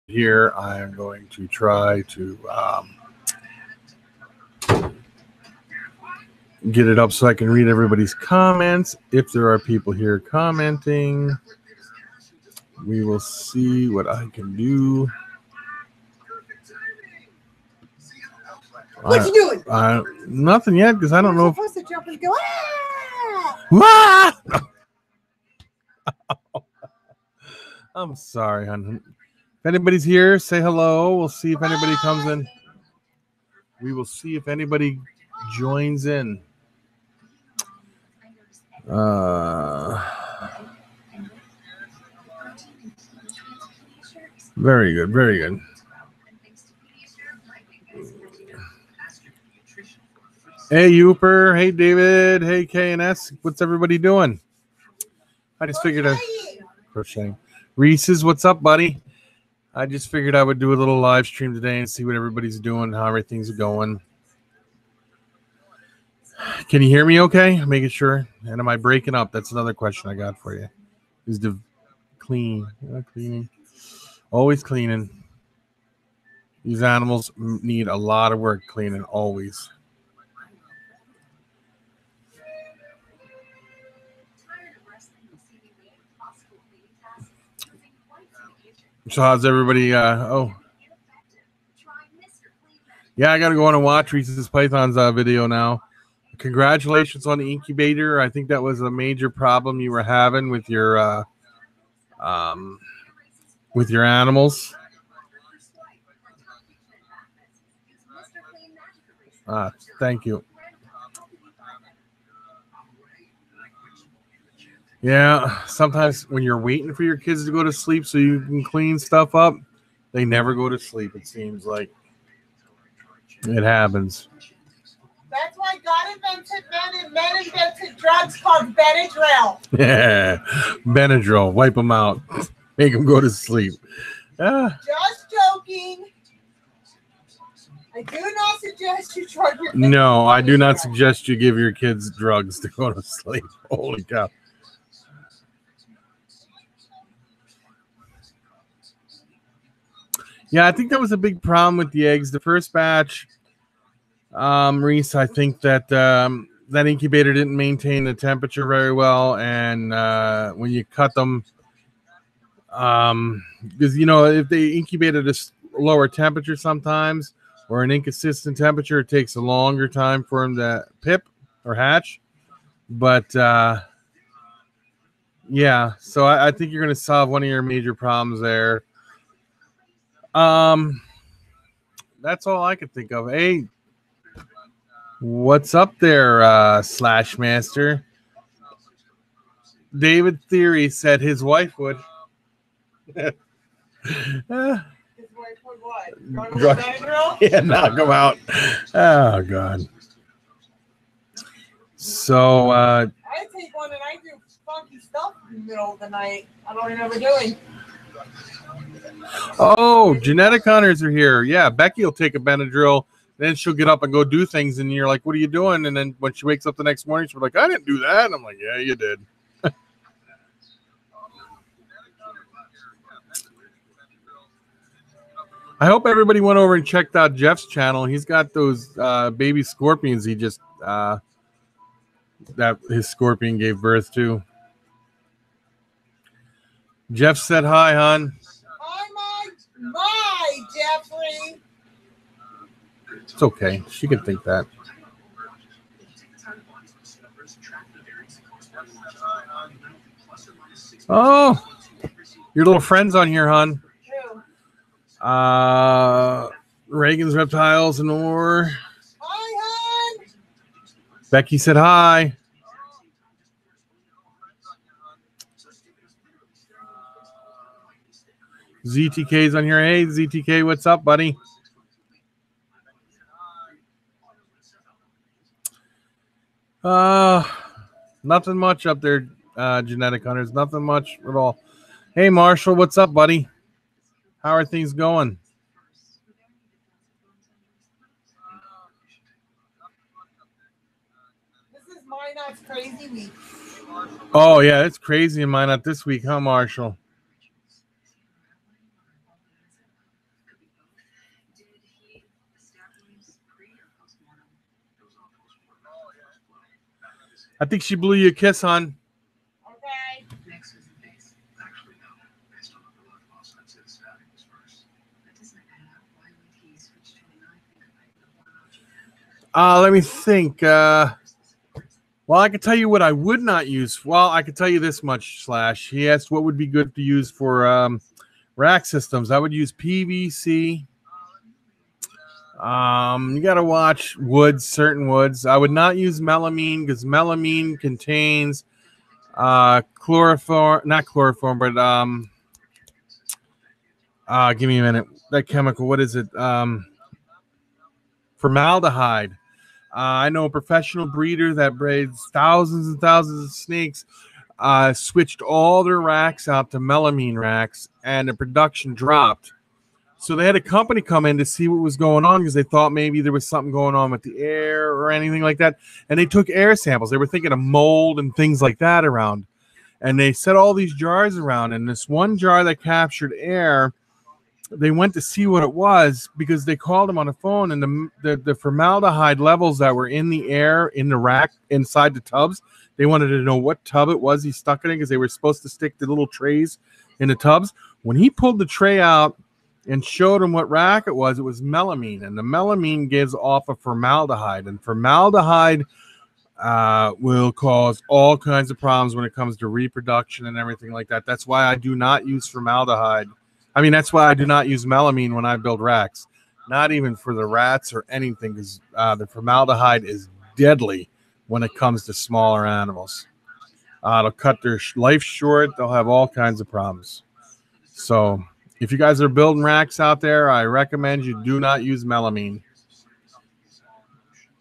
here. I'm going to try to get it up so I can read everybody's comments. If there are people here commenting, we will see what I can do. What you doing? Nothing yet, because I don't know. Supposed to jump and go. Ah! I'm sorry, hon. If anybody's here, say hello. We'll see if anybody comes in. We will see if anybody joins in. Very good, very good. Hey, Youper. Hey, David. Hey, K&S. What's everybody doing? I just figured crocheting. Reese's, what's up, buddy? I just figured I would do a little live stream today and see what everybody's doing, how everything's going. Can you hear me okay? Making sure. And am I breaking up? That's another question I got for you. Is the cleaning. Always cleaning. These animals need a lot of work cleaning, always. So how's everybody? Yeah, I got to go on and watch Reese's Python's video now. Congratulations on the incubator. I think that was a major problem you were having with your animals. Thank you. Yeah, sometimes when you're waiting for your kids to go to sleep so you can clean stuff up, they never go to sleep, it seems like. It happens. That's why God invented men, and men invented drugs called Benadryl. Yeah, Benadryl. Wipe them out. Make them go to sleep. Just joking. I do not suggest you drug your kids. No, I do not suggest you give your kids drugs to go to sleep. Holy cow. Yeah, I think that was a big problem with the eggs. The first batch, Reese, I think that that incubator didn't maintain the temperature very well. And when you cut them, because, if they incubate at a lower temperature sometimes, or an inconsistent temperature, it takes a longer time for them to pip or hatch. But yeah, so I think you're going to solve one of your major problems there. That's all I could think of. Hey, what's up there, Slash Master? David Theory said his wife would. His wife would what? Benadryl? Yeah, knock him out. Oh, God. So, I take one and I do funky stuff in the middle of the night. I don't remember doing. Oh, genetic hunters are here. Yeah, Becky will take a Benadryl, then she'll get up and go do things, and you're like, what are you doing? And then when she wakes up the next morning, she'll be like, I didn't do that. And I'm like, yeah, you did. I hope everybody went over and checked out Jeff's channel. He's got those baby scorpions he just that his scorpion gave birth to. Jeff said hi, hon. Hi, my Jeffrey. It's okay. She can think that. Oh, your little friend's on here, hon. Reagan's Reptiles and more. Hi, hon. Becky said hi. ZTK's on here. Hey, ZTK, what's up, buddy? Nothing much up there, genetic hunters. Nothing much at all. Hey, Marshall, what's up, buddy? How are things going? This is Minot's crazy week. Oh, yeah, it's crazy in Minot this week, huh, Marshall? I think she blew you a kiss, hon. Okay. Let me think. Well, I could tell you what I would not use. Well, I could tell you this much, Slash. He asked what would be good to use for rack systems. I would use PVC. You got to watch woods, certain woods. I would not use melamine because melamine contains chloroform, not chloroform, but give me a minute. That chemical, what is it? Formaldehyde. I know a professional breeder that breeds thousands and thousands of snakes. Switched all their racks out to melamine racks, and the production dropped. So they had a company come in to see what was going on because they thought maybe there was something going on with the air or anything like that. And they took air samples. They were thinking of mold and things like that around. And they set all these jars around. And this one jar that captured air, they went to see what it was because they called them on the phone, and the formaldehyde levels that were in the air in the rack inside the tubs, they wanted to know what tub it was he stuck it in because they were supposed to stick the little trays in the tubs. When he pulled the tray out and showed him what rack it was melamine, and the melamine gives off a formaldehyde, and formaldehyde will cause all kinds of problems when it comes to reproduction and everything like that. That's why I do not use formaldehyde. I mean, that's why I do not use melamine when I build racks, not even for the rats or anything, because the formaldehyde is deadly when it comes to smaller animals. It'll cut their life short. They'll have all kinds of problems. So if you guys are building racks out there, I recommend you do not use melamine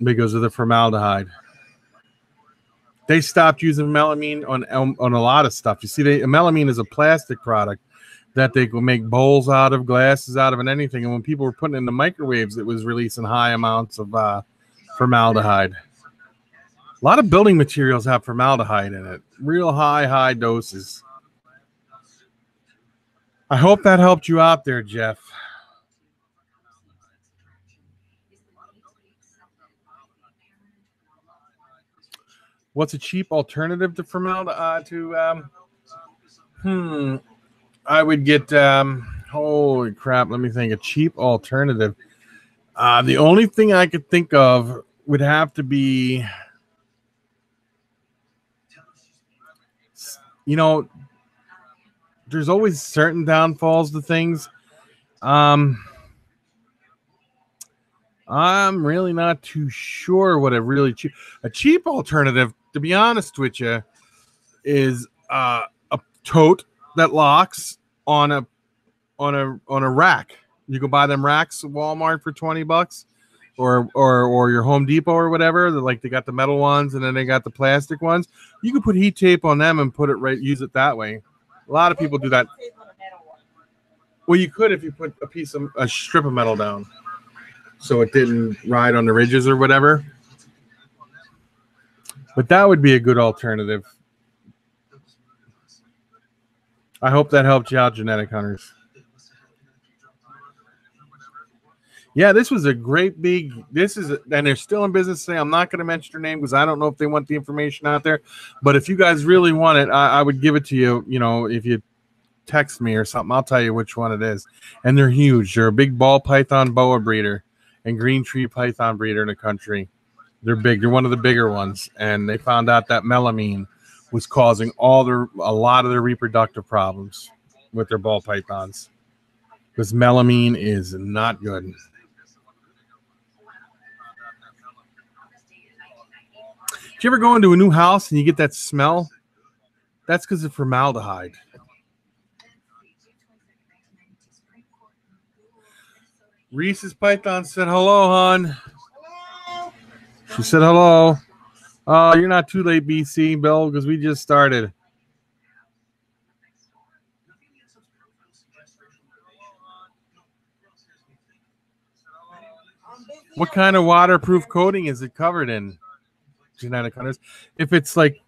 because of the formaldehyde. They stopped using melamine on a lot of stuff. You see, melamine is a plastic product that they will make bowls out of, glasses out of, and anything. And when people were putting it in the microwaves, it was releasing high amounts of formaldehyde. A lot of building materials have formaldehyde in it. Real high doses. I hope that helped you out there, Jeff. What's a cheap alternative to formaldehyde? I would get, holy crap, let me think, a cheap alternative. The only thing I could think of would have to be, you know, there's always certain downfalls to things. I'm really not too sure what a cheap alternative, to be honest with you, is a tote that locks on a rack. You can buy them racks at Walmart for $20, or your Home Depot or whatever. They got the metal ones, and then they got the plastic ones. You can put heat tape on them and use it that way. A lot of people do that. Well, you could if you put a strip of metal down, so it didn't ride on the ridges or whatever. But that would be a good alternative. I hope that helped you out, Genetic Hunters. Yeah, this was a great big. And they're still in business today. I'm not going to mention their name because I don't know if they want the information out there. But if you guys really want it, I would give it to you. You know, if you text me or something, I'll tell you which one it is. And they're huge. They're a big ball python boa breeder and green tree python breeder in the country. They're big. They're one of the bigger ones. And they found out that melamine was causing a lot of their reproductive problems with their ball pythons, because melamine is not good. Did you ever go into a new house and you get that smell? That's because of formaldehyde. Reese's Python said hello, hon. Hello. She said hello. Oh, you're not too late, BC, Bill, because we just started. What kind of waterproof coating is it covered in, Genetic Hunters? If it's like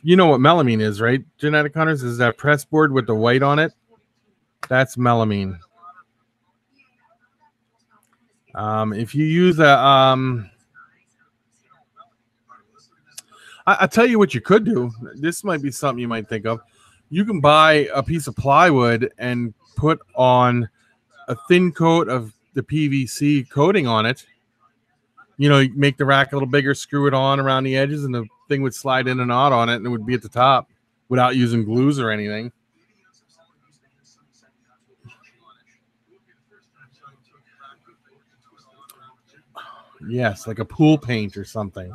you know what melamine is, right? Genetic Hunters is that press board with the white on it. That's melamine. If you use a I tell you what you could do. This might be something you might think of. You can buy a piece of plywood and put on a thin coat of the PVC coating on it. You know, make the rack a little bigger, screw it on around the edges, and the thing would slide in and out on it, and it would be at the top without using glues or anything. Yes, like a pool paint or something.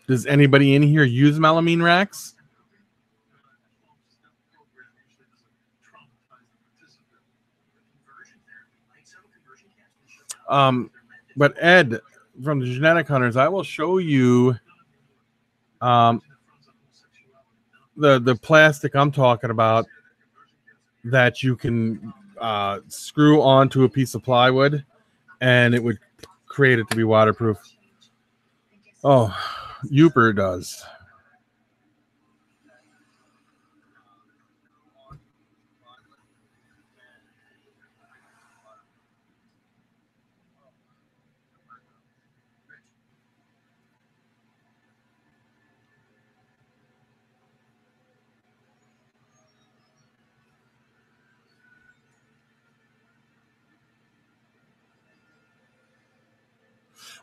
Does anybody in here use melamine racks? But Ed from the Genetic Hunters, I will show you the plastic I'm talking about that you can screw onto a piece of plywood, and it would create it to be waterproof. Oh, Uper does.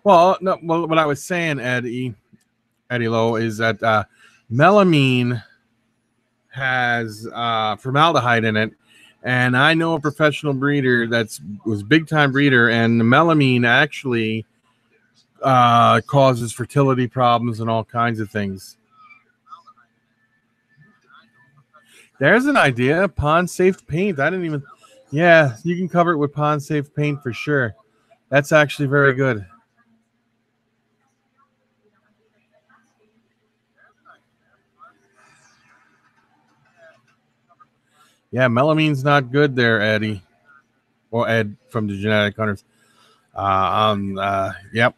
Well, no, well, what I was saying, Eddie Lowe, is that melamine has formaldehyde in it, and I know a professional breeder was big time breeder, and the melamine actually causes fertility problems and all kinds of things. There's an idea. Pond safe paint. I didn't even. Yeah, you can cover it with pond safe paint for sure. That's actually very good. Yeah, melamine's not good there, Eddie. Or Ed from the Genetic Hunters. Yep.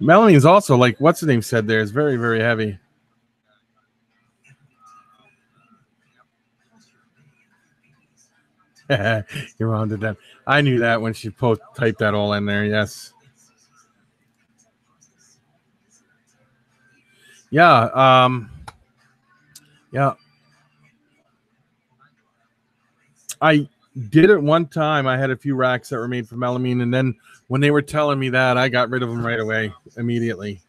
Melamine's also, like, what's the name said there, is very, very heavy. You're on to that. I knew that when she typed that all in there. Yes. Yeah. Yeah. I did it one time. I had a few racks that were made from melamine, and then when they were telling me that, I got rid of them right away, immediately.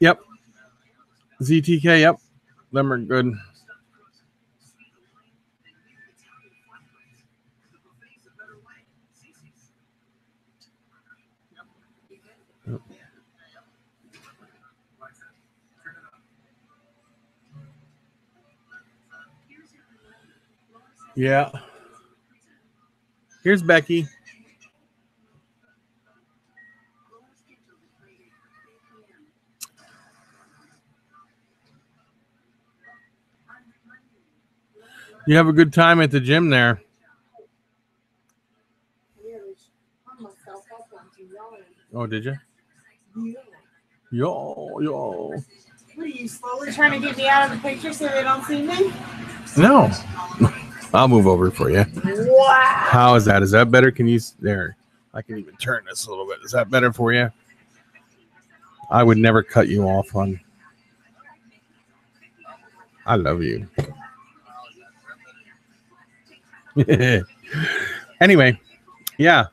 Yep. ZTK, yep. Them are good. Yeah. Here's Becky. You have a good time at the gym there. Oh, did you? Yo. What are you slowly trying to get me out of the picture so they don't see me? No. I'll move over for you. Wow. How is that? Is that better? Can you there? I can even turn this a little bit. Is that better for you? I would never cut you off on. I love you. Anyway, yeah.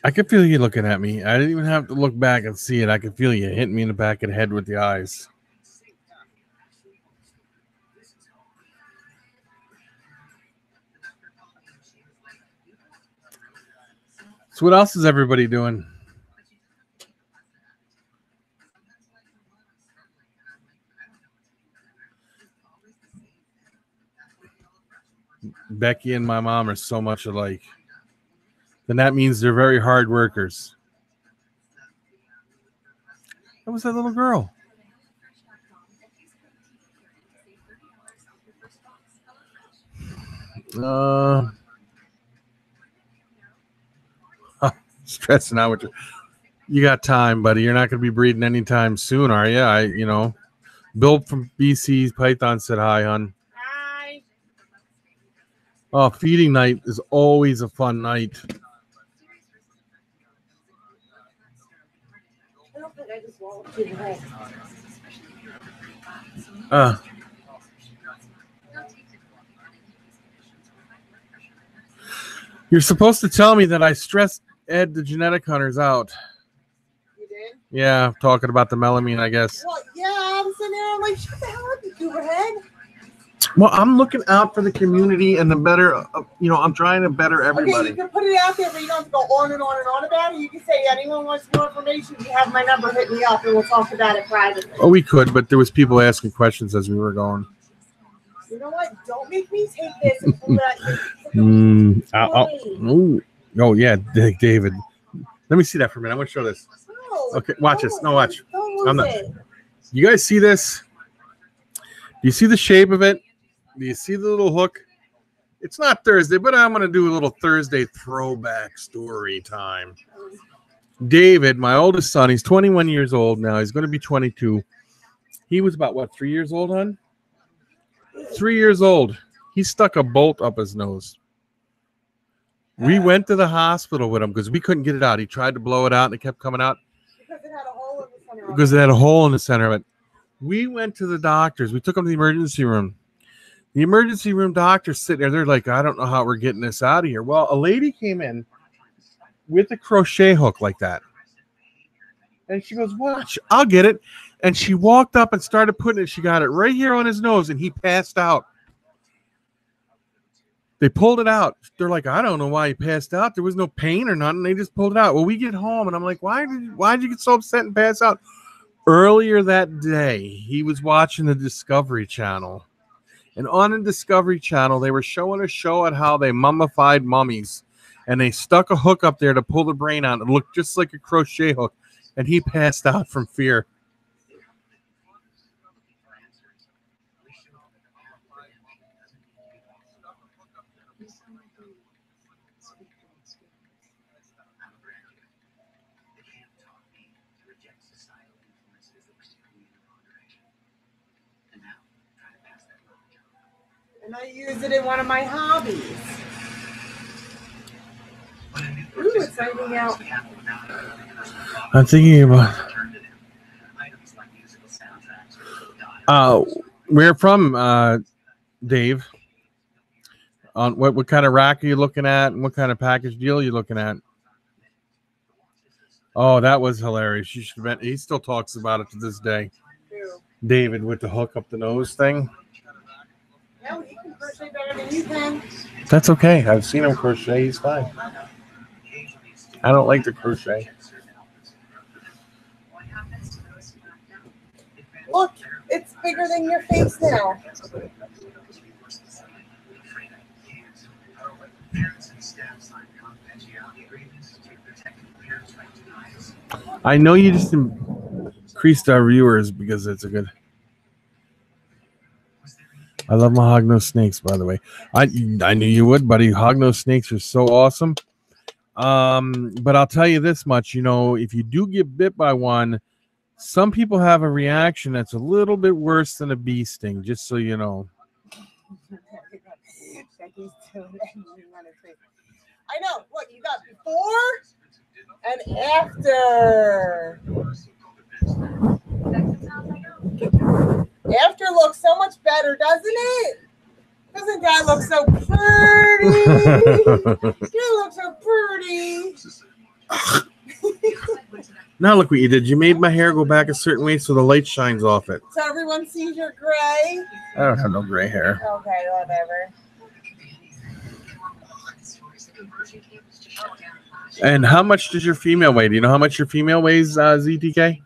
I could feel you looking at me. I didn't even have to look back and see it. I could feel you hitting me in the back of the head with the eyes. So what else is everybody doing? Becky and my mom are so much alike. Then that means they're very hard workers. That was that little girl. Stressing out with you got time, buddy. You're not going to be breeding anytime soon, are you? Bill from BC Python said hi, hon. Hi. Oh, feeding night is always a fun night. I don't think I just walloped you in the head. You're supposed to tell me that I stressed Ed the genetic hunters out. You did? Yeah, talking about the melamine, I guess. Well, yeah, I was sitting there, I'm like, shut the hell up, you gooberhead. Well, I'm looking out for the community and the better, I'm trying to better Okay, everybody. you can put it out there, but you don't have to go on and on and on about it. You can say, anyone wants more information, you have my number, hit me up, and we'll talk about it privately. Oh, we could, but there was people asking questions as we were going. You know what? Don't make me take this and pull that. Oh, yeah, David. Let me see that for a minute. I'm going to show this. No, Okay, watch this. No, watch. Don't lose I'm not. it. You guys see this? Do you see the shape of it? Do you see the little hook? It's not Thursday, but I'm going to do a little Thursday throwback story time. David, my oldest son, he's 21 years old now. He's going to be 22. He was about, 3 years old, hon? 3 years old. He stuck a bolt up his nose. We went to the hospital with him because we couldn't get it out. He tried to blow it out and it kept coming out. Because it had a hole in the center of it. Because it had a hole in the center of it. We went to the doctors. We took him to the emergency room. The emergency room doctors sitting there. They're like, I don't know how we're getting this out of here. Well, a lady came in with a crochet hook like that. And she goes, watch, I'll get it. And she walked up and started putting it. She got it right here on his nose, and he passed out. They pulled it out. They're like, I don't know why he passed out. There was no pain or nothing. They just pulled it out. Well, we get home, and I'm like, why did you get so upset and pass out? Earlier that day, he was watching the Discovery Channel. And on the Discovery Channel, they were showing a show on how they mummified mummies. And they stuck a hook up there to pull the brain out. It looked just like a crochet hook. And he passed out from fear. And I use it in one of my hobbies. Ooh, it's finding out. I'm thinking about. Where from, Dave? On what kind of rack are you looking at, and what kind of package deal are you looking at? Oh, that was hilarious. You should have been. He still talks about it to this day. Ew. David with the hook up the nose thing. No, he can crochet better than you can. That's okay. I've seen him crochet. He's fine. I don't like to crochet. Look, it's bigger than your face now. I know you just increased our viewers because it's a good. I love my hognose snakes, by the way. I knew you would, buddy. Hognose snakes are so awesome. But I'll tell you this much, if you do get bit by one, some people have a reaction that's a little bit worse than a bee sting, just so you know. I know. Look, you got before and after. After looks so much better, doesn't it? Doesn't Dad look so pretty? You look so pretty. Now look what you did. You made my hair go back a certain way so the light shines off it. So everyone sees your gray? I don't have no gray hair. Okay, whatever. And how much does your female weigh? Do you know how much your female weighs, ZTK?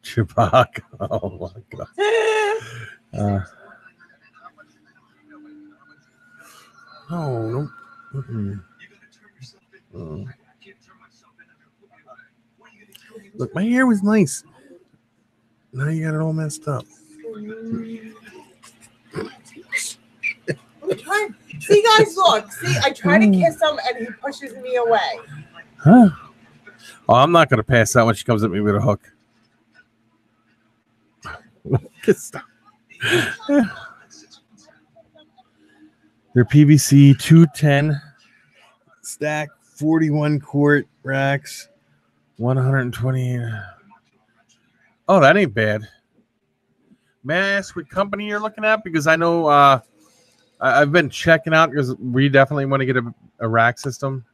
Chewbacca. Oh my god. No. Look, my hair was nice. Now you got it all messed up. See, guys, look. See, I try to kiss him, and he pushes me away. Huh? Oh, I'm not going to pass out when she comes at me with a hook. Stop. They're PVC 210 stack, 41 quart racks, 120. Oh, that ain't bad. May I ask what company you're looking at? Because I know I've been checking out because we definitely want to get a rack system.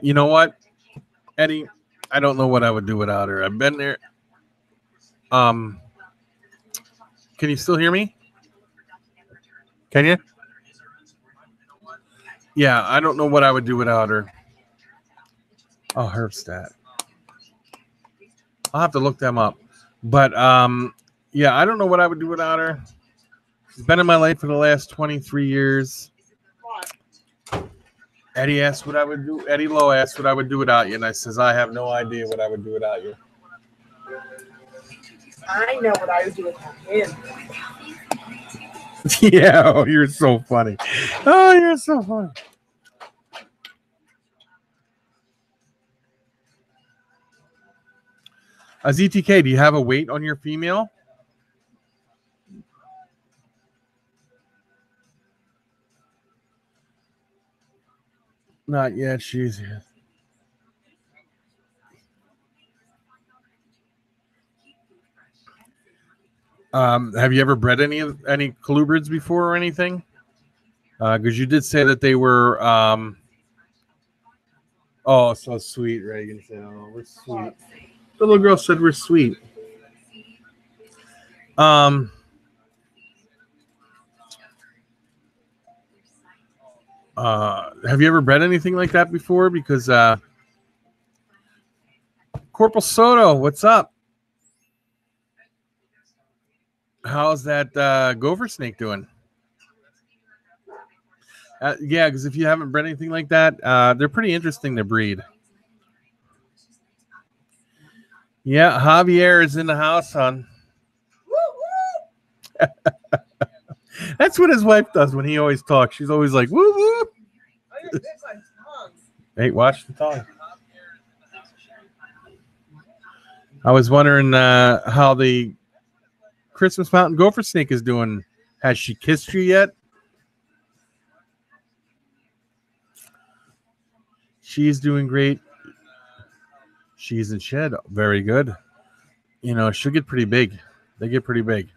You know what, Eddie? I don't know what I would do without her. I've been there. Can you still hear me? Can you? Yeah, I don't know what I would do without her. Oh, Herbstat. I'll have to look them up. But yeah, I don't know what I would do without her. She's been in my life for the last 23 years. Eddie asked what I would do. Eddie Lowe asked what I would do without you, and I says I have no idea what I would do without you. I know what I would do without him. Yeah, oh, you're so funny. Oh, you're so funny. ZTK, do you have a weight on your female? Not yet. She's. Have you ever bred any colubrids before or anything? Because you did say that they were. Oh, so sweet, Reagan said, "Oh, we're sweet." The little girl said we're sweet. Have you ever bred anything like that before? Because Corporal Soto, what's up? How's that gopher snake doing? Yeah, because if you haven't bred anything like that, they're pretty interesting to breed. Yeah, Javier is in the house, son. That's what his wife does when he always talks. She's always like, woo woo. Hey, watch the tongue. I was wondering how the Christmas Mountain gopher snake is doing. Has she kissed you yet? She's doing great. She's in shed. Very good. You know, she'll get pretty big. They get pretty big.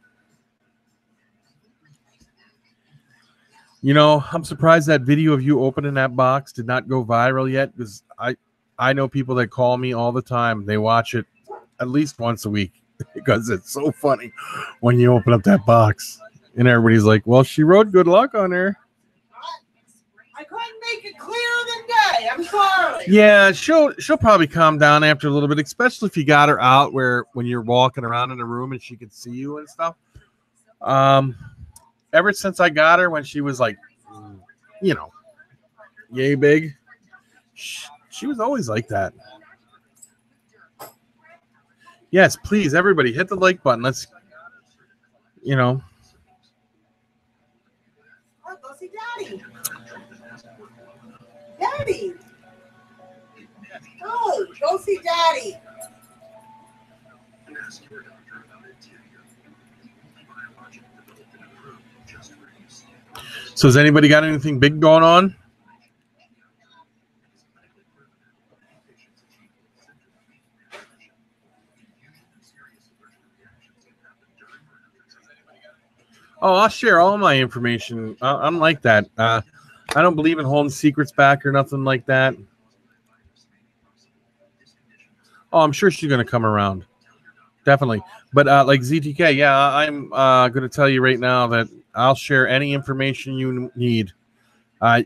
You know, I'm surprised that video of you opening that box did not go viral yet, because I know people that call me all the time. They watch it at least once a week because it's so funny when you open up that box and everybody's like, well, she wrote good luck on her. I couldn't make it clearer than day. I'm sorry. Yeah, she'll probably calm down after a little bit, especially if you got her out where when you're walking around in the room and she can see you and stuff. Ever since I got her when she was like, you know, yay big, she was always like that. Yes, please, everybody, hit the like button. Let's, you know. Oh, go see Daddy. Daddy. Oh, go see Daddy. So has anybody got anything big going on? Oh, I'll share all my information. I'm like that. I don't believe in holding secrets back or nothing like that. Oh, I'm sure she's going to come around. Definitely. But like ZTK, yeah, I'm going to tell you right now that I'll share any information you need.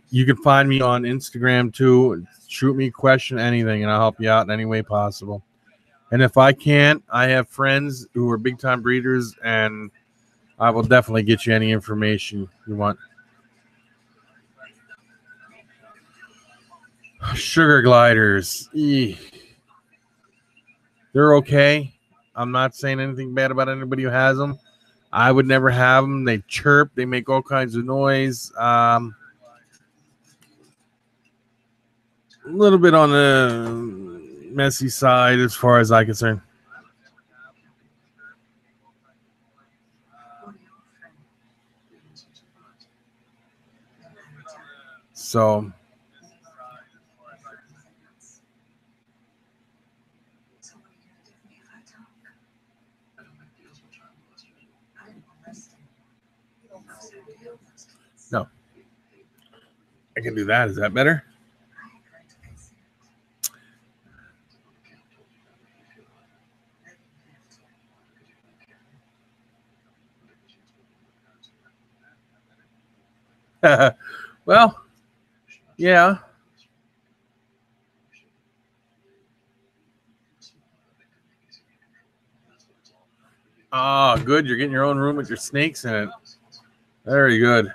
You can find me on Instagram too. Shoot me a question, anything, and I'll help you out in any way possible. And if I can't, I have friends who are big-time breeders, and I will definitely get you any information you want. Sugar gliders. Eeh. They're okay. I'm not saying anything bad about anybody who has them. I would never have them. They chirp. They make all kinds of noise. A little bit on the messy side as far as I'm concerned. So no, I can do that. Is that better? Well, yeah. Oh, good. You're getting your own room with your snakes in it. Very good.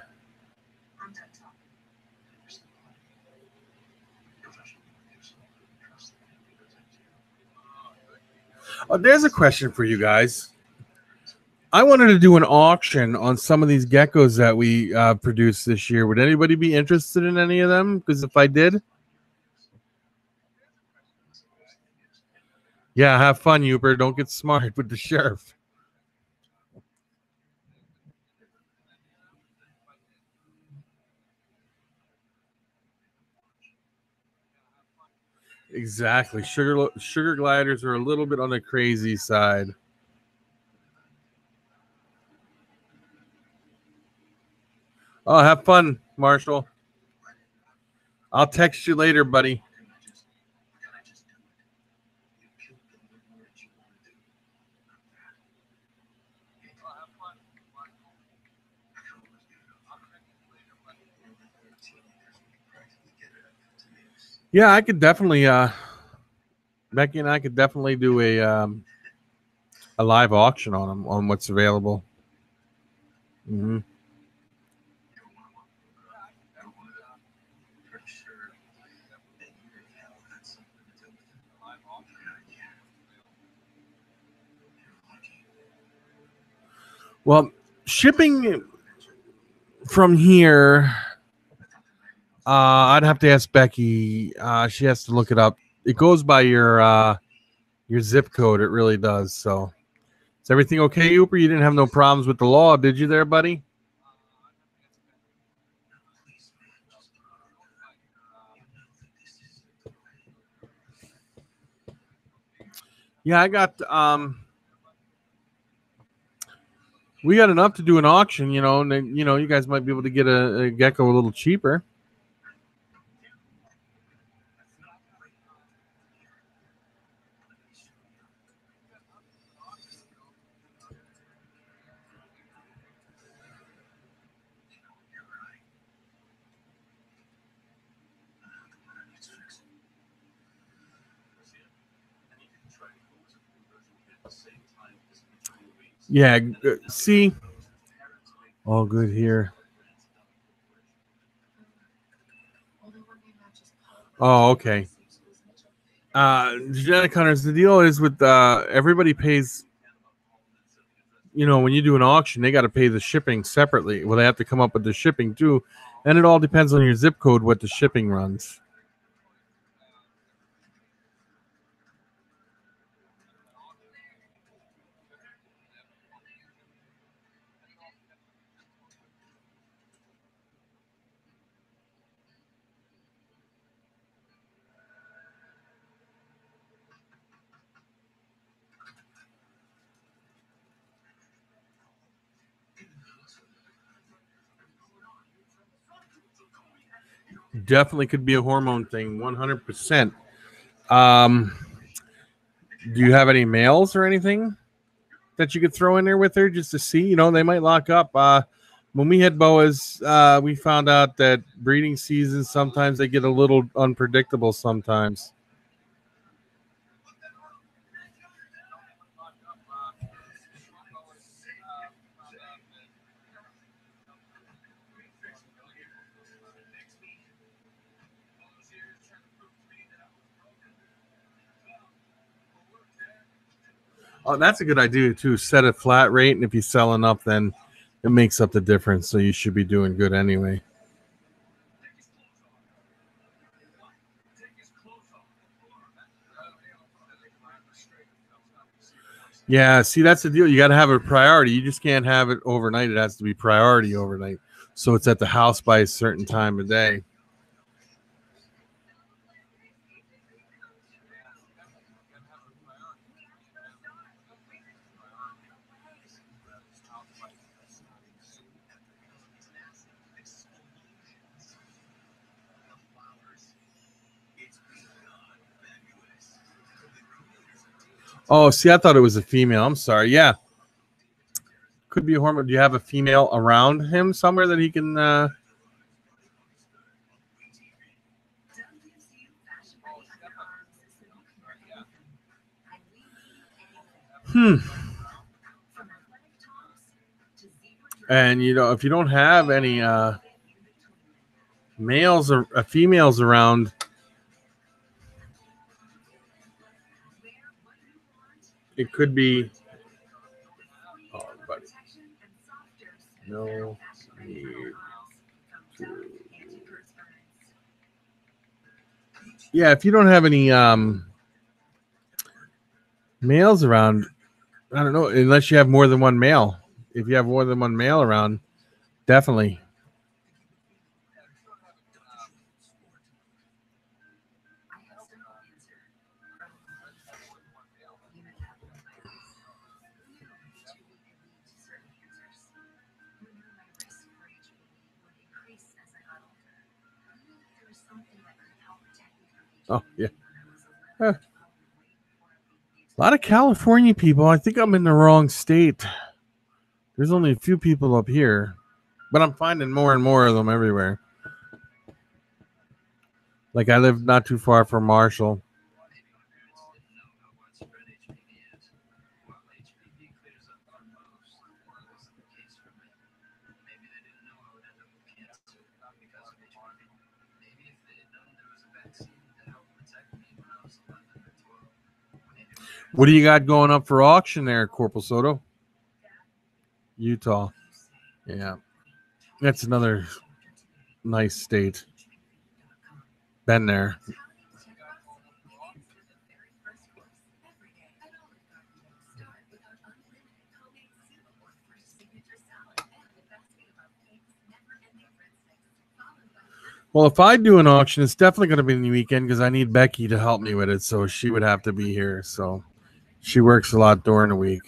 Oh, there's a question for you guys. I wanted to do an auction on some of these geckos that we produced this year. Would anybody be interested in any of them? Because if I did, yeah, have fun, Uber. Don't get smart with the sheriff. Exactly. Sugar gliders are a little bit on the crazy side. Oh, have fun, Marshall. I'll text you later, buddy. Yeah, I could definitely Becky and I could definitely do a live auction on them on what's available. Mm-hmm. Well, shipping from here, I'd have to ask Becky. She has to look it up. It goes by your zip code. It really does. So, is everything okay, Uber? You didn't have no problems with the law, did you, there, buddy? Yeah, I got. We got enough to do an auction, and then, you guys might be able to get a gecko a little cheaper. Yeah, see, all good here. Oh, okay. Genetic hunters. The deal is with everybody pays. When you do an auction, they got to pay the shipping separately. Well, they have to come up with the shipping too, and it all depends on your zip code what the shipping runs. Definitely could be a hormone thing, 100%. Um, do you have any males or anything that you could throw in there with her just to see? They might lock up. When we had boas, we found out that breeding seasons sometimes they get a little unpredictable sometimes. Oh, that's a good idea too. Set a flat rate, and if you sell enough, then it makes up the difference. So you should be doing good anyway. Yeah, see, that's the deal. You got to have a priority. You just can't have it overnight. It has to be priority overnight. So it's at the house by a certain time of day. Oh, see, I thought it was a female. I'm sorry. Yeah, could be a hormone. Do you have a female around him somewhere that he can? And if you don't have any males or females around, it could be. Oh, buddy. No need to. Yeah, if you don't have any males around, I don't know, unless you have more than one male. If you have more than one male around, definitely. Oh, yeah. A lot of California people. I think I'm in the wrong state. There's only a few people up here, but I'm finding more and more of them everywhere. Like I live not too far from Marshall. What do you got going up for auction there, Corporal Soto? Utah. Yeah. That's another nice state. Been there. Well, if I do an auction, it's definitely going to be in the weekend because I need Becky to help me with it. So she would have to be here. So she works a lot during the week.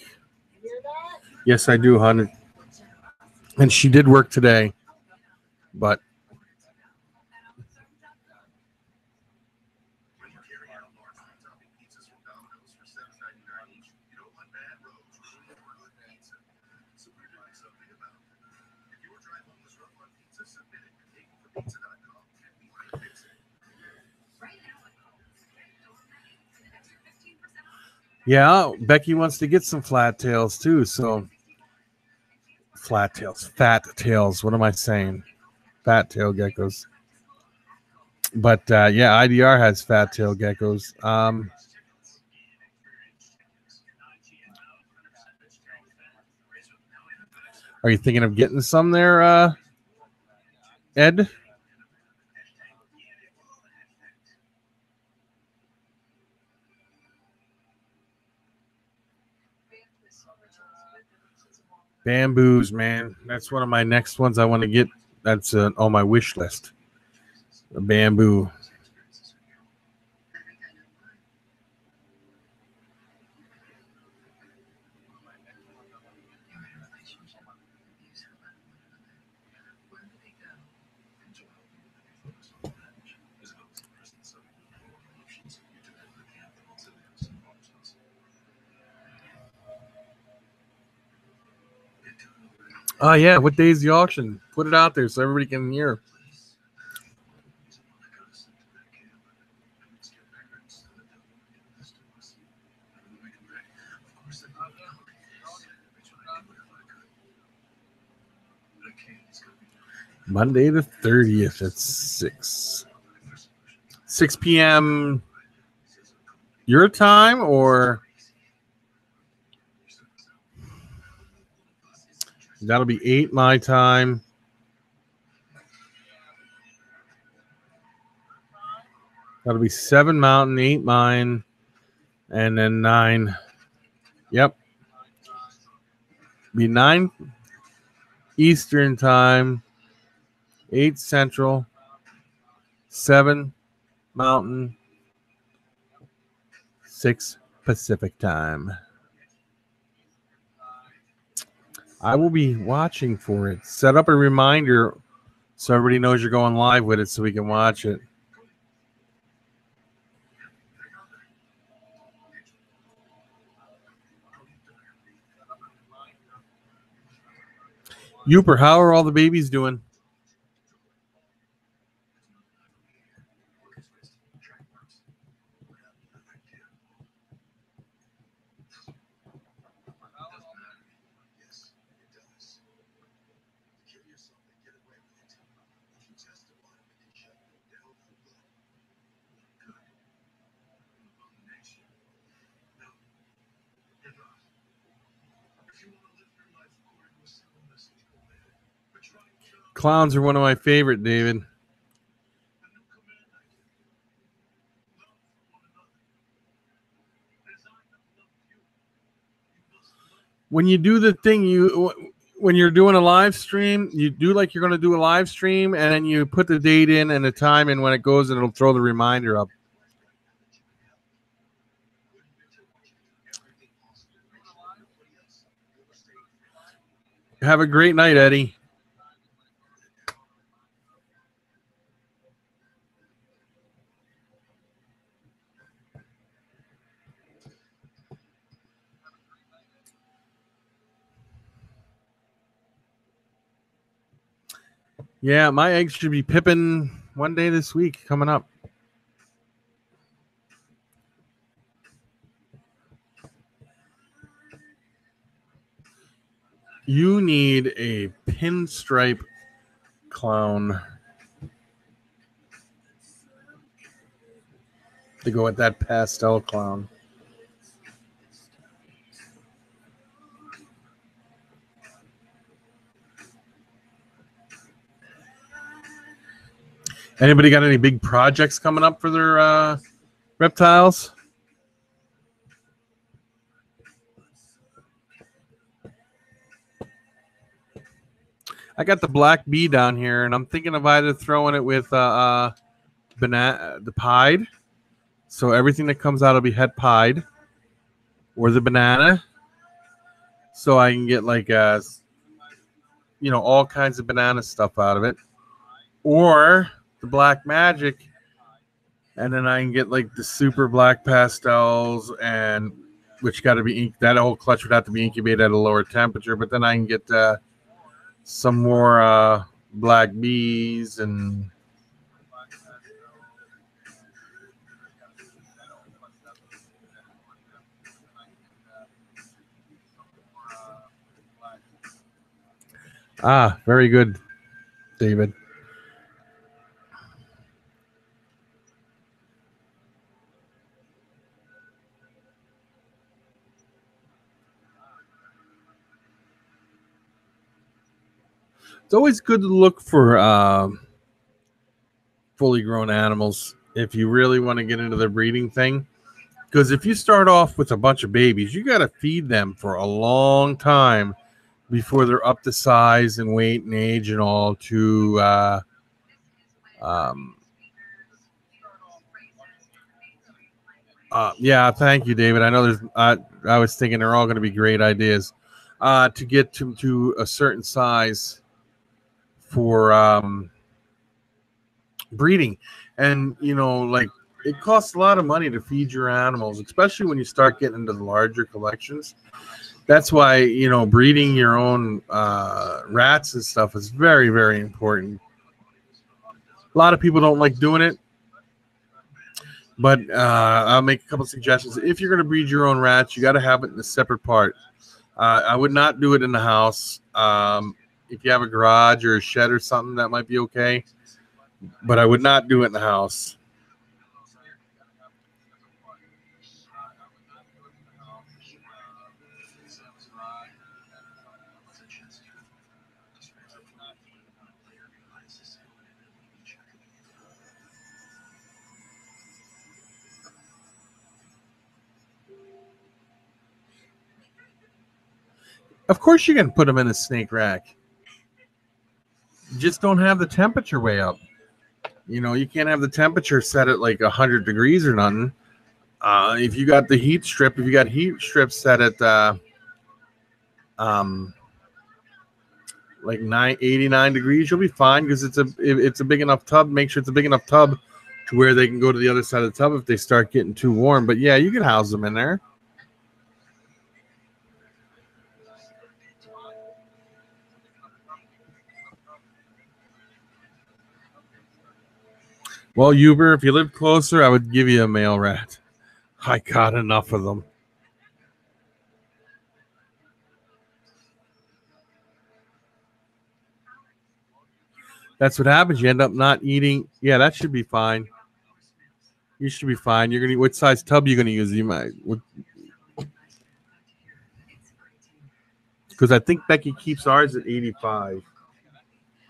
Yes, I do, hon. And she did work today, but yeah, Becky wants to get some flat tails too. So fat tails. What am I saying? Fat tail geckos. But yeah, IDR has fat tail geckos. Are you thinking of getting some there, Ed? Bamboos, man. That's one of my next ones I want to get. That's on my wish list. A bamboo. Oh, yeah. What day is the auction? Put it out there so everybody can hear. Monday the 30th at 6 p.m. your time or That'll be 8 my time. That'll be 7 mountain, 8 mine, and then 9. Yep. Be 9 Eastern time, 8 Central, 7 Mountain, 6 Pacific time. I will be watching for it. Set up a reminder so everybody knows you're going live with it so we can watch it. Youper, how are all the babies doing? Clowns are one of my favorite, David. When you do the thing, when you're doing a live stream, you do like you're going to do a live stream, and then you put the date in and the time, and when it goes, it'll throw the reminder up. Have a great night, Eddie. Yeah, my eggs should be pipping one day this week coming up. You need a pinstripe clown to go with that pastel clown. Anybody got any big projects coming up for their reptiles? I got the black bee down here, and I'm thinking of either throwing it with the pied, so everything that comes out will be het pied, or the banana, so I can get like all kinds of banana stuff out of it, or the black magic, and then I can get like the super black pastels, and which got to be that whole clutch would have to be incubated at a lower temperature, but then I can get some more black bees and very good, David. It's always good to look for fully grown animals if you really want to get into the breeding thing. Because if you start off with a bunch of babies, you got to feed them for a long time before they're up to size and weight and age and all to yeah, thank you, David. I know there's I was thinking they're all going to be great ideas to get to a certain size for breeding. And like it costs a lot of money to feed your animals, especially when you start getting into the larger collections. That's why breeding your own rats and stuff is very, very important. A lot of people don't like doing it, but I'll make a couple suggestions. If you're going to breed your own rats, you got to have it in a separate part. I would not do it in the house. If you have a garage or a shed or something, that might be okay, but I would not do it in the house. Of course you can put them in a snake rack. You just don't have the temperature way up. You know, you can't have the temperature set at like 100 degrees or nothing. If you got the heat strip, if you got heat strips set at like 89 degrees, you'll be fine because it's a big enough tub. Make sure it's a big enough tub to where they can go to the other side of the tub if they start getting too warm. But yeah, you can house them in there. Well, Uber, if you live closer, I would give you a male rat. I got enough of them. That's what happens. You end up not eating. Yeah, that should be fine. You should be fine. You're gonna. What size tub you gonna use? You might. Because I think Becky keeps ours at 85. If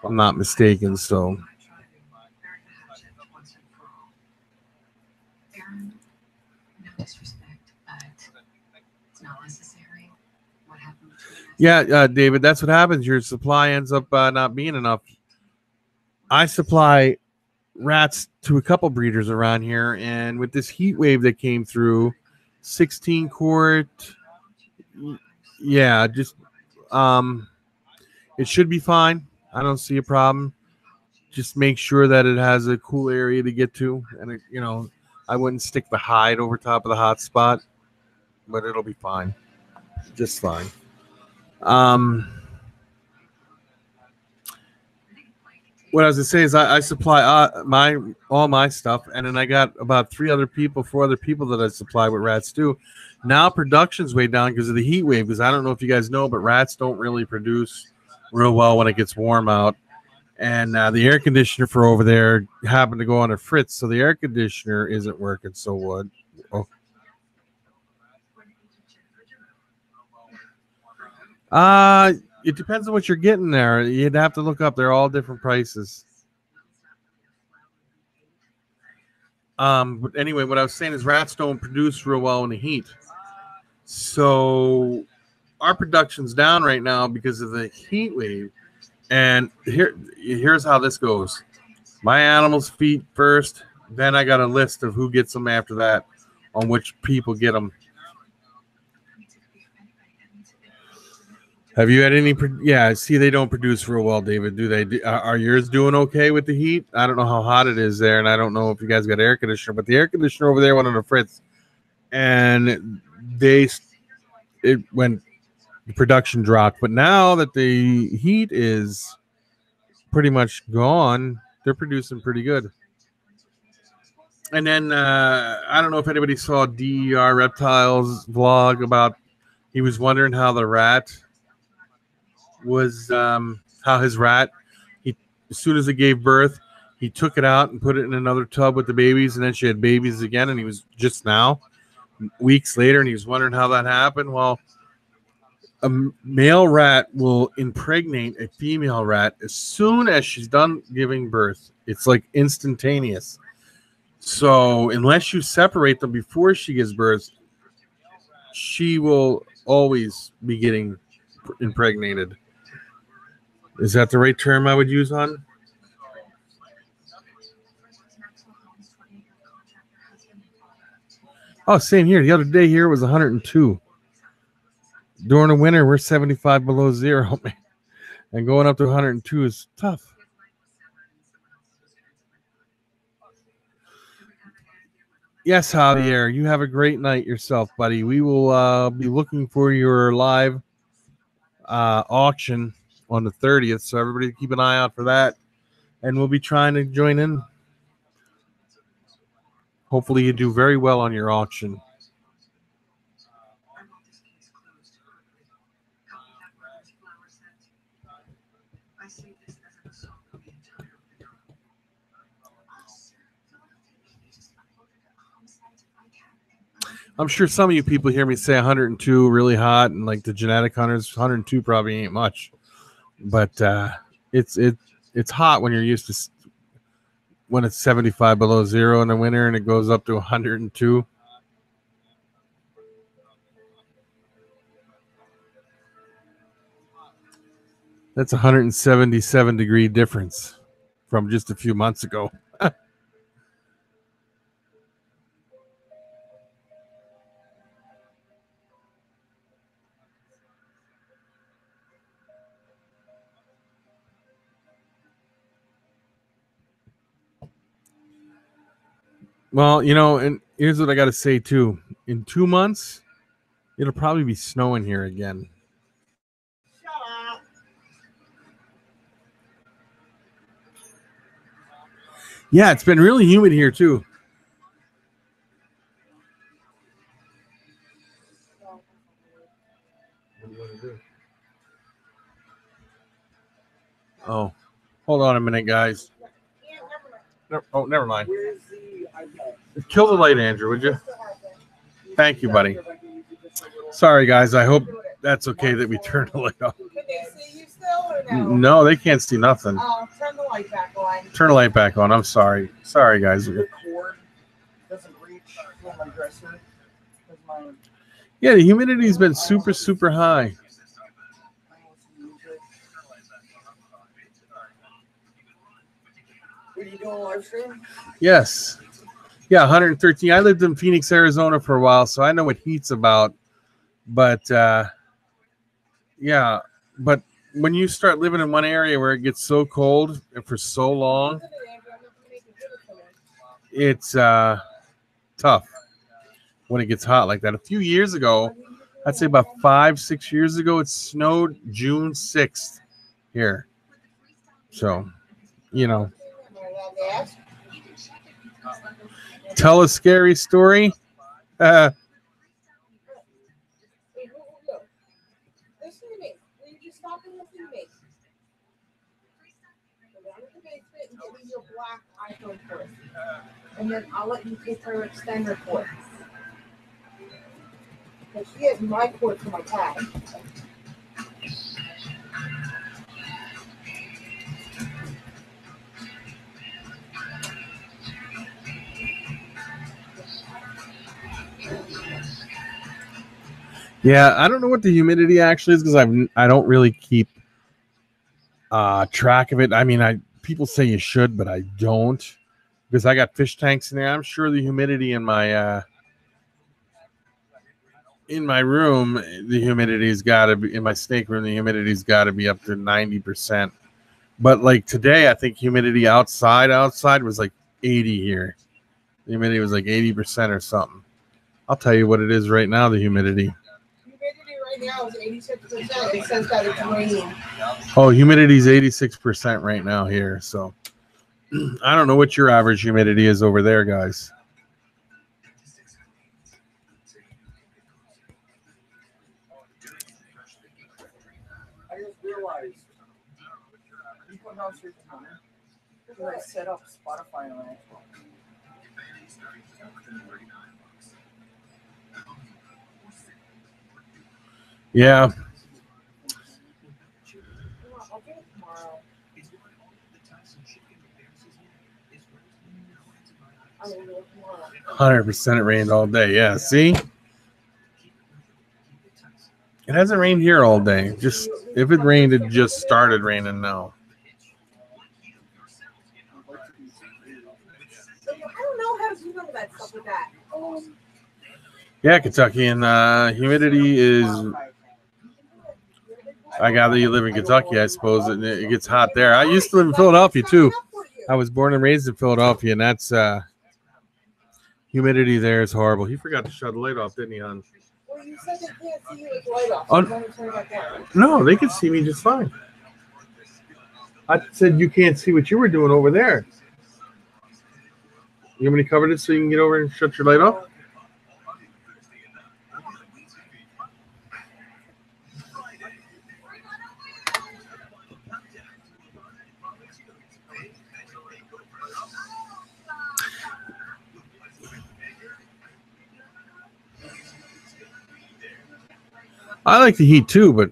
I'm not mistaken. So. Yeah, David, that's what happens. Your supply ends up not being enough. I supply rats to a couple breeders around here, and with this heat wave that came through, 16 quart, yeah, just it should be fine. I don't see a problem. Just make sure that it has a cool area to get to, and you know, I wouldn't stick the hide over top of the hot spot, but it'll be fine, just fine. What I was gonna say is I supply all my stuff, and then I got about 4 other people that I supply with rats too. Now production's way down because of the heat wave. Because I don't know if you guys know, but rats don't really produce real well when it gets warm out. And the air conditioner for over there happened to go on a fritz, so the air conditioner isn't working so good. It depends on what you're getting there. You'd have to look up. They're all different prices. But anyway, what I was saying is rats don't produce real well in the heat. So our production's down right now because of the heat wave. And here's how this goes. My animals feed first. Then I got a list of who gets them after that, on which people get them. Have you had any? Yeah, see, they don't produce real well, David, do they? Are yours doing okay with the heat? I don't know how hot it is there, and I don't know if you guys got air conditioner, but the air conditioner over there went on a fritz, and the production dropped. But now that the heat is pretty much gone, they're producing pretty good. And then I don't know if anybody saw DER Reptile's vlog about he was wondering how the rat was how his rat, as soon as it gave birth, he took it out and put it in another tub with the babies, and then she had babies again, and he was just now weeks later, and he was wondering how that happened. Well, a male rat will impregnate a female rat as soon as she's done giving birth. It's like instantaneous. So unless you separate them before she gives birth, she will always be getting impregnated. Is that the right term I would use, hon? Oh, same here. The other day here it was 102. During the winter, we're 75 below zero, man. And going up to 102 is tough. Yes, Javier, you have a great night yourself, buddy. We will be looking for your live auction on the 30th, so everybody keep an eye out for that, and we'll be trying to join in. Hopefully you do very well on your auction. I'm sure some of you people hear me say 102 really hot, and like the genetic hunters, 102 probably ain't much. But it's hot when you're used to when it's 75 below zero in the winter and it goes up to 102. That's 177-degree difference from just a few months ago. Well, and here's what I got to say too. In 2 months, it'll probably be snowing here again. Shut up. Yeah, it's been really humid here too. What do you want to do? Oh, hold on a minute, guys. Never mind. Where's the iPad? Kill the light, Andrew, would you? Thank you, buddy. Sorry, guys. I hope that's okay that we turn the light off. Can they see you still or no? No, they can't see nothing. Turn the light back on. Turn the light back on. I'm sorry. Sorry, guys. The cord doesn't reach from my dresser. Yeah, the humidity's been super, super high. Are you doing a live stream? Yes. Yeah, 113. I lived in Phoenix, Arizona for a while, so I know what heat's about. But, yeah. But when you start living in one area where it gets so cold and for so long, it's tough when it gets hot like that. A few years ago, I'd say about 5-6 years ago, it snowed June 6th here. So, tell a scary story. Listen to me. Will you just stop and listen to me? Go down to the basement and give me your black iPhone first. And then I'll let you take her extender cord. Because she has my cord for my pad. Yeah, I don't know what the humidity actually is because I don't really keep track of it. I mean, people say you should, but I don't because I got fish tanks in there. I'm sure the humidity in my room, the humidity's got to be in my snake room. The humidity's got to be up to 90%. But like today, I think humidity outside was like 80 here. The humidity was like 80% or something. I'll tell you what it is right now. The humidity. Right now is 86%. It says that it's raining. Oh, humidity's 86% right now here. So I don't know what your average humidity is over there, guys. I just realized you put house your time. I set up Spotify on it. Yeah. I'll get it tomorrow. 100% it rained all day. Yeah, see? It hasn't rained here all day. Just if it rained, it just started raining now. I don't know how to do none of that stuff with that. Yeah, Kentucky, and humidity is. I gather you live in Kentucky, I suppose. It gets hot there. I used to live in Philadelphia too. I was born and raised in Philadelphia, and that's humidity there is horrible. He forgot to shut the light off, didn't he, hon? Well, you said they can't see you with the light off. So I'm turn it back down. No, they can see me just fine. I said you can't see what you were doing over there. You want me to cover this so you can get over and shut your light off? I like the heat too, but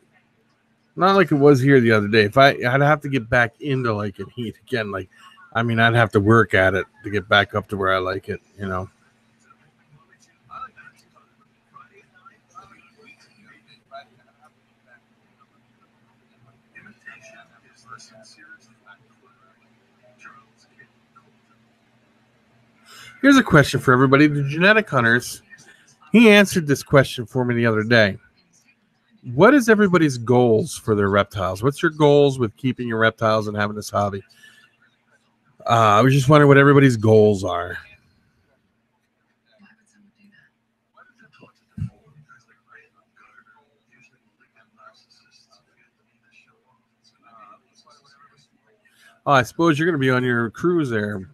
not like it was here the other day. If I'd have to get back into like it heat again, like I mean, I'd have to work at it to get back up to where I like it, you know. Here's a question for everybody. The genetic hunters, he answered this question for me the other day. What is everybody's goals for their reptiles? What's your goals with keeping your reptiles and having this hobby? I was just wondering what everybody's goals are. Oh, I suppose you're going to be on your cruise there.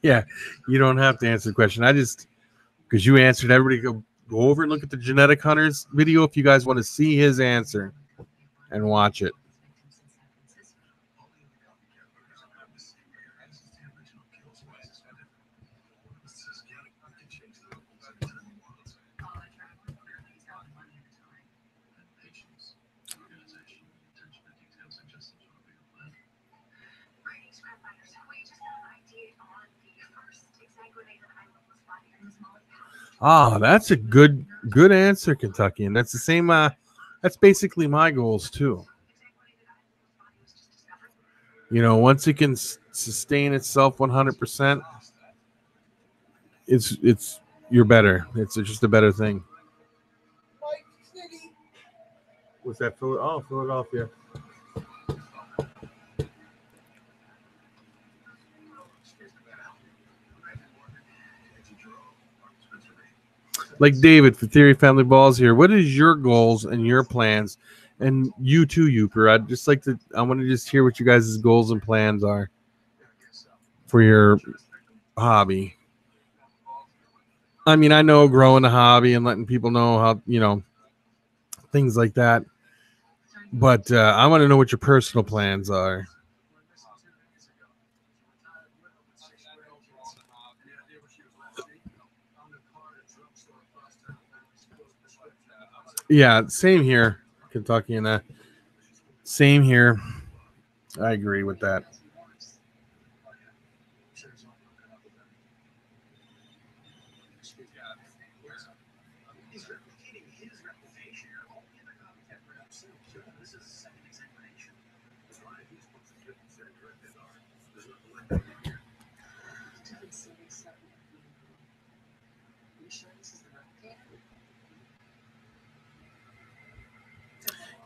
Yeah, you don't have to answer the question. I just, because you answered, everybody go over and look at the genetic hunters video if you guys want to see his answer and watch it. Ah, that's a good answer, Kentucky, and that's the same. That's basically my goals too. You know, once it can sustain itself 100%, it's you're better. It's just a better thing. What's that? Oh, Philadelphia. Like David for Theory Family Balls here. What is your goals and your plans? And you too, Youper. I want to just hear what you guys' goals and plans are for your hobby. I mean, I know growing a hobby and letting people know how, you know, things like that. But I want to know what your personal plans are. Yeah, same here, Kentucky, and that. Same here. I agree with that.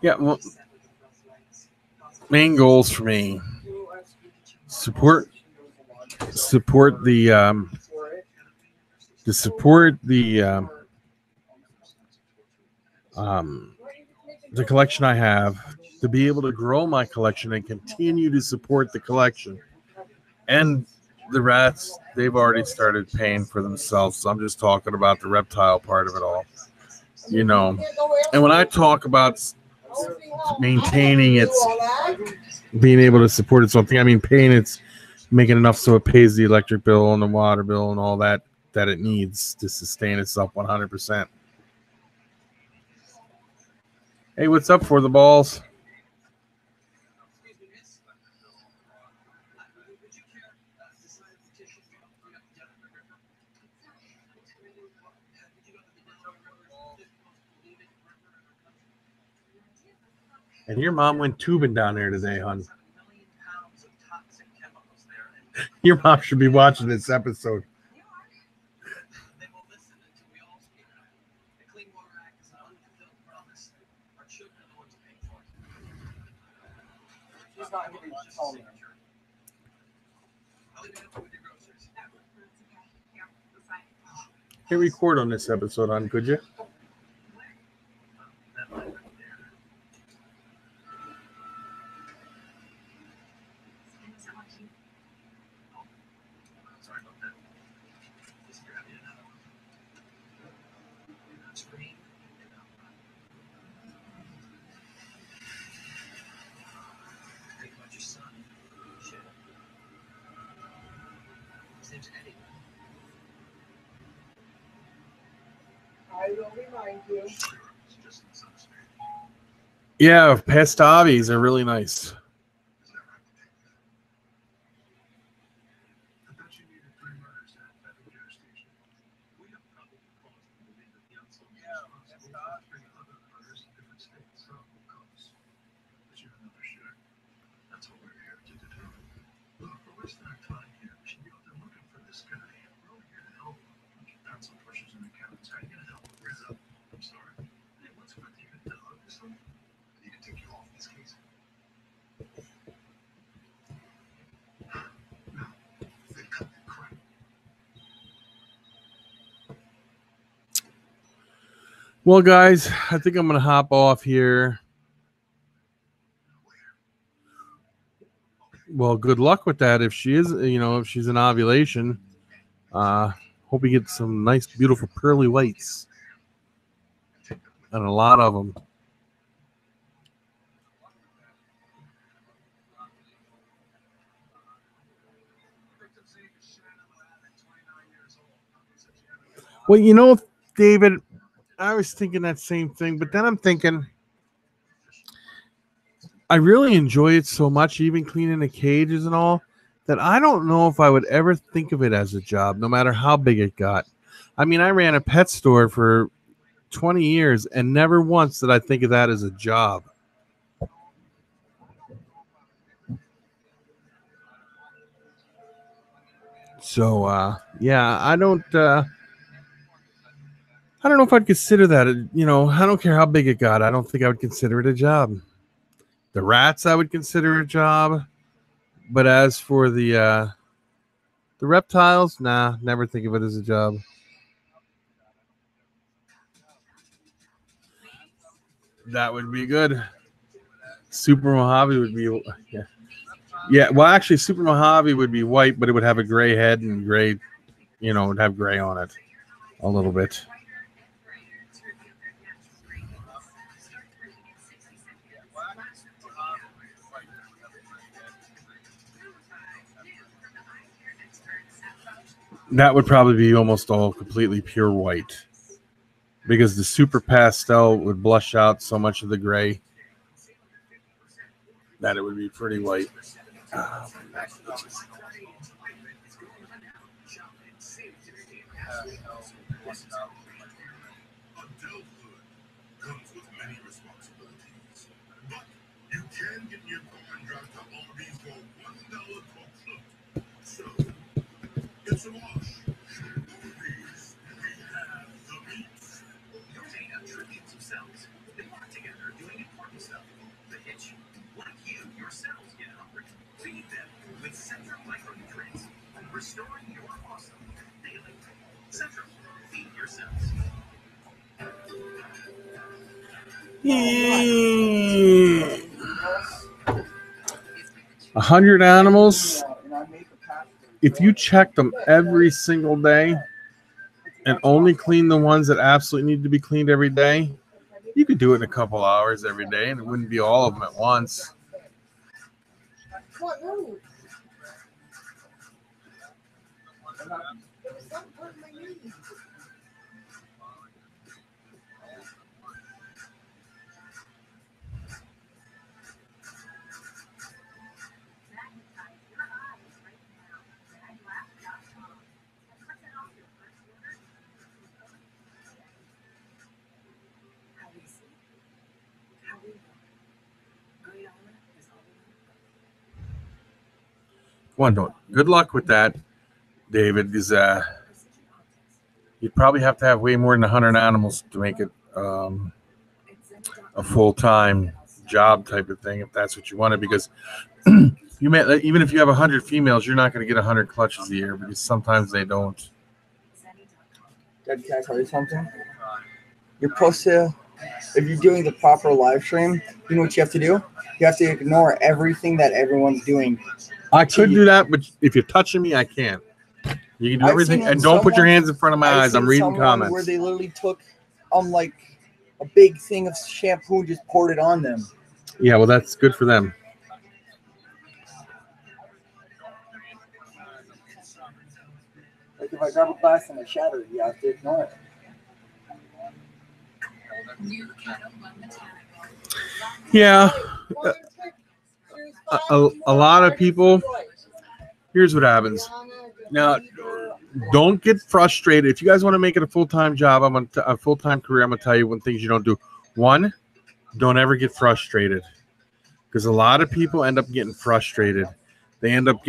Yeah, well, main goals for me: support the collection I have, to be able to grow my collection and continue to support the collection. And the rats, they've already started paying for themselves. So I'm just talking about the reptile part of it all, you know. And when I talk about maintaining its, being able to support its own thing, I mean paying its, making enough so it pays the electric bill and the water bill and all that it needs to sustain itself 100%. Hey, what's up for the balls? And your mom went tubing down there today, hon. Your mom should be watching this episode. Hey, record on this episode, hon, could you? I will remind you. Yeah, pest hobbies are really nice. Well, guys, I think I'm going to hop off here. Well, good luck with that. If she is, if she's in ovulation, hope you get some nice, beautiful pearly whites and a lot of them. Well, David, I was thinking that same thing, but then I'm thinking I really enjoy it so much, even cleaning the cages and all, that I don't know if I would ever think of it as a job, no matter how big it got. I mean, I ran a pet store for 20 years, and never once did I think of that as a job. So, yeah, I don't know if I'd consider that. I don't care how big it got. I don't think I would consider it a job. The rats, I would consider a job, but as for the reptiles, nah, never think of it as a job. That would be good. Super Mojave would be, yeah. Well, actually, Super Mojave would be white, but it would have a gray head and gray, it would have gray on it a little bit. That would probably be almost all completely pure white, because the super pastel would blush out so much of the gray that it would be pretty white. Restoring your awesome daily. Central, feed yourselves. 100 animals. If you check them every single day and only clean the ones that absolutely need to be cleaned every day, you could do it in a couple hours every day, and it wouldn't be all of them at once. Good luck with that, David, because you'd probably have to have way more than 100 animals to make it a full-time job type of thing, if that's what you wanted, because even if you have 100 females, you're not going to get 100 clutches a year, because sometimes they don't. Dad, can I tell you something? You're supposed to, if you're doing the proper live stream, you know what you have to do? You have to ignore everything that everyone's doing. I could do that, but if you're touching me, I can't. You can do everything, and don't put your hands in front of my eyes. I'm reading comments. Where they literally took, like a big thing of shampoo and just poured it on them. Yeah, well, that's good for them. Like if I grab a glass and I shatter it, you have to ignore it. Yeah. A lot of people, here's what happens. Now, don't get frustrated. If you guys want to make it a full-time job, a full-time career, I'm going to tell you one things you don't do. One, don't ever get frustrated, because a lot of people end up getting frustrated. They end up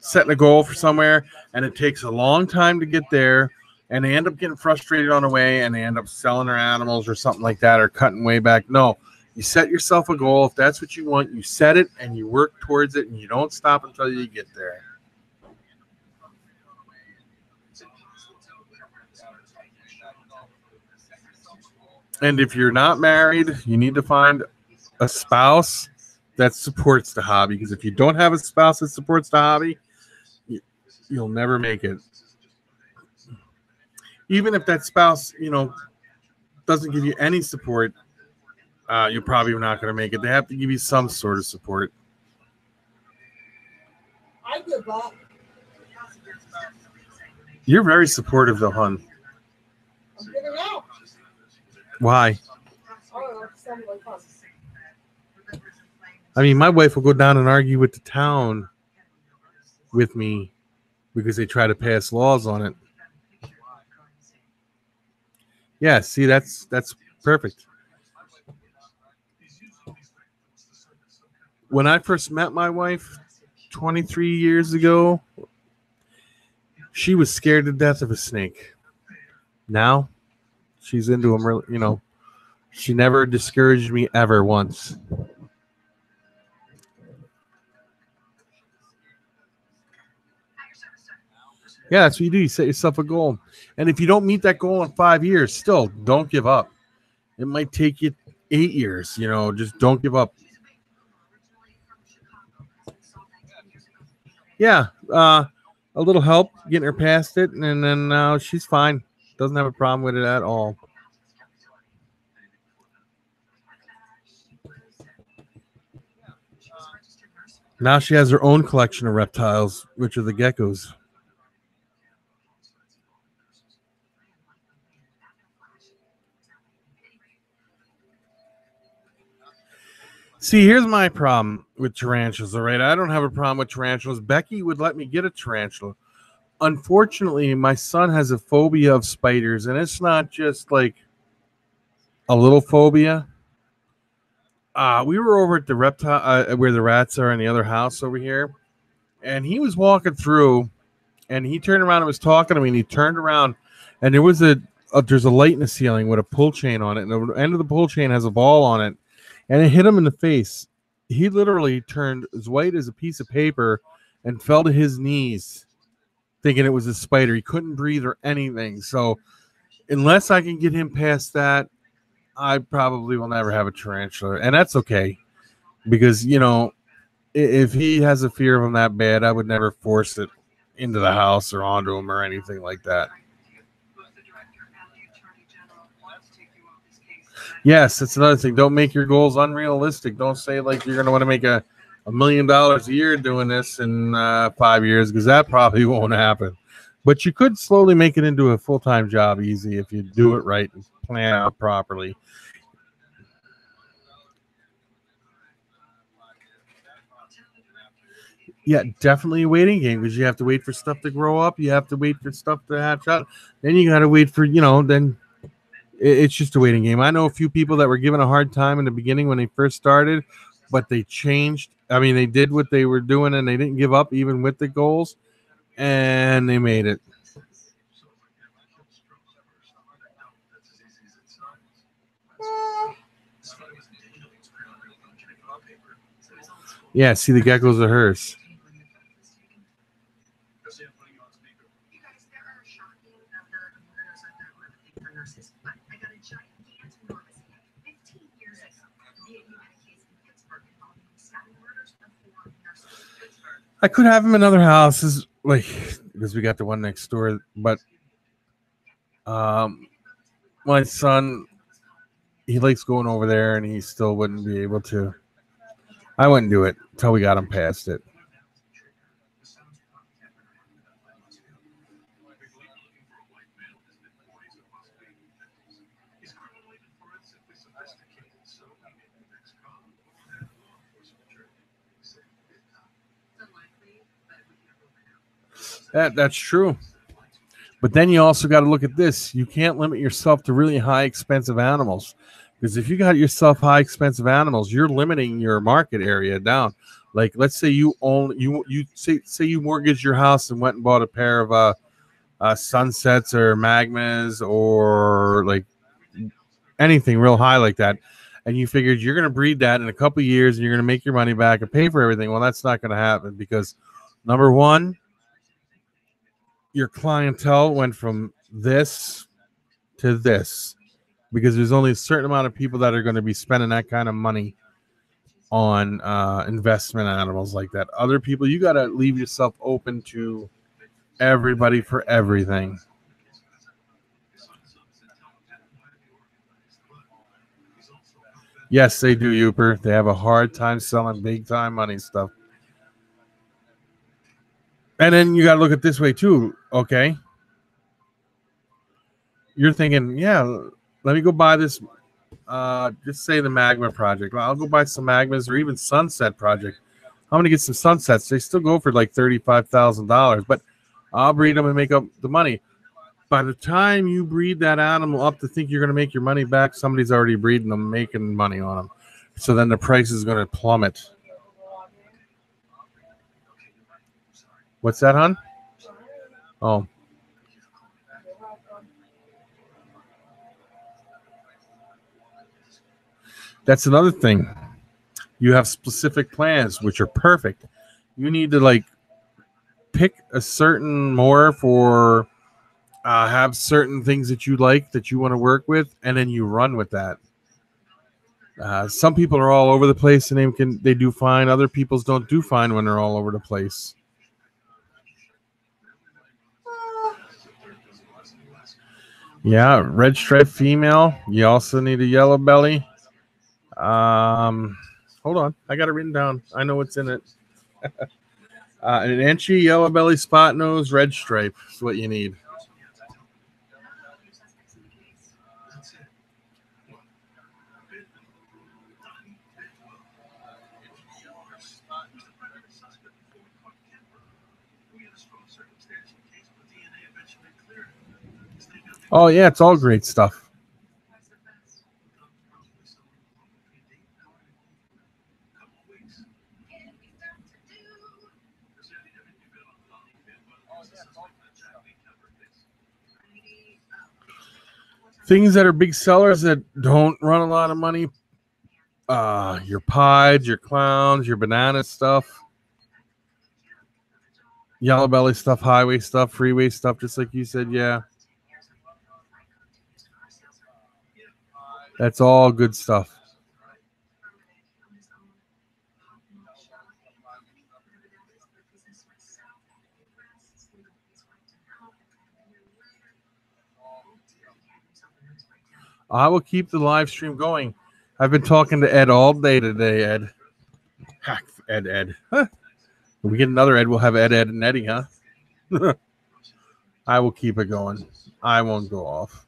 setting a goal for somewhere, and it takes a long time to get there, and they end up getting frustrated on the way, and they end up selling their animals or something like that, or cutting way back. No. You set yourself a goal. If that's what you want, you set it and you work towards it, and you don't stop until you get there. And if you're not married, you need to find a spouse that supports the hobby. Because if you don't have a spouse that supports the hobby, you'll never make it. Even if that spouse, doesn't give you any support, you're probably not going to make it. They have to give you some sort of support. I give up. You're very supportive, though, hon. I'm giving out. Why? Oh, something like that. I mean, my wife will go down and argue with the town with me because they try to pass laws on it. Yeah, see, that's perfect. When I first met my wife 23 years ago, she was scared to death of a snake. Now, she's into them. She never discouraged me ever once. Yeah, that's what you do. You set yourself a goal. And if you don't meet that goal in 5 years, still don't give up. It might take you 8 years, just don't give up. Yeah, a little help getting her past it, and then she's fine. Doesn't have a problem with it at all. Now she has her own collection of reptiles, which are the geckos. See, here's my problem with tarantulas, all right? I don't have a problem with tarantulas. Becky would let me get a tarantula. Unfortunately, my son has a phobia of spiders, and it's not just like a little phobia. We were over at the reptile where the rats are in the other house over here, and he was walking through, and he turned around and was talking to me, and he turned around, and there was there's a light in the ceiling with a pull chain on it, and the end of the pull chain has a ball on it, and it hit him in the face. He literally turned as white as a piece of paper and fell to his knees thinking it was a spider. He couldn't breathe or anything. So unless I can get him past that, I probably will never have a tarantula. And that's okay. Because, if he has a fear of them that bad, I would never force it into the house or onto him or anything like that. Yes, that's another thing. Don't make your goals unrealistic. Don't say like you're going to want to make $1 million a year doing this in 5 years, because that probably won't happen. But you could slowly make it into a full-time job easy if you do it right and plan out properly. Yeah, definitely a waiting game, because you have to wait for stuff to grow up. You have to wait for stuff to hatch out. Then you got to wait for, then it's just a waiting game. I know a few people that were given a hard time in the beginning when they first started, but they changed. I mean, they did what they were doing, and they didn't give up even with the goals, and they made it. Yeah, see, the geckos are hers. I could have him in other houses, because we got the one next door. But my son, he likes going over there, and he still wouldn't be able to. I wouldn't do it until we got him past it. That's true. But then you also got to look at this. You can't limit yourself to really high expensive animals, because if you got yourself high expensive animals, you're limiting your market area down. Like, let's say you mortgaged your house and went and bought a pair of Sunsets or Magmas or like anything real high like that, and you figured you're going to breed that in a couple of years and you're going to make your money back and pay for everything. Well, that's not going to happen, because number one, your clientele went from this to this. because there's only a certain amount of people that are going to be spending that kind of money on investment animals like that. Other people, you got to leave yourself open to everybody for everything. Yes, they do, Uper. They have a hard time selling big time money stuff. And then you got to look at this way too. Okay. You're thinking, yeah, let me go buy this. Just say the Magma Project. Well, I'll go buy some Magmas or even Sunset Project. I'm going to get some Sunsets. They still go for like $35,000, but I'll breed them and make up the money. By the time you breed that animal up to think you're going to make your money back, somebody's already breeding them, making money on them. So then the price is going to plummet. What's that, hon? Oh. That's another thing. You have specific plans, which are perfect. You need to like pick a certain more for have certain things that you like that you want to work with, and then you run with that. Some people are all over the place and they do fine. Other people's don't do fine when they're all over the place. Yeah, red stripe female. You also need a yellow belly. Hold on, I got it written down. I know what's in it. An Enchi, yellow belly, spot nose, red stripe is what you need. Oh yeah, it's all great stuff. Things that are big sellers that don't run a lot of money. Your pieds, your clowns, your banana stuff, yellow belly stuff, highway stuff, freeway stuff, just like you said. Yeah, that's all good stuff. I will keep the live stream going. I've been talking to Ed all day today, Ed. Hack Ed. Huh. When we get another Ed, we'll have Ed, and Eddie, huh? I will keep it going. I won't go off.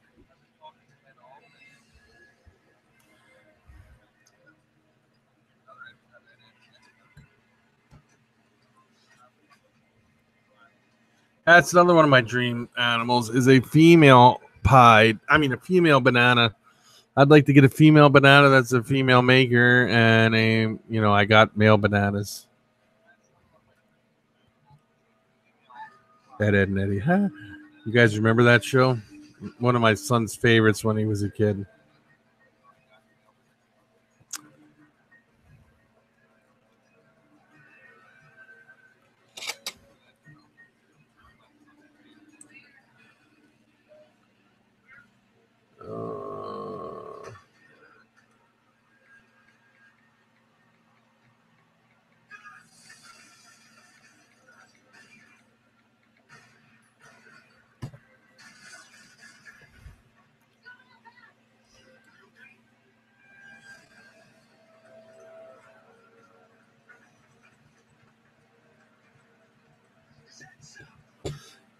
That's another one of my dream animals is a female pied. I mean, a female banana. I'd like to get a female banana that's a female maker, and I got male bananas. Ed, and Eddie. Huh? You guys remember that show? One of my son's favorites when he was a kid.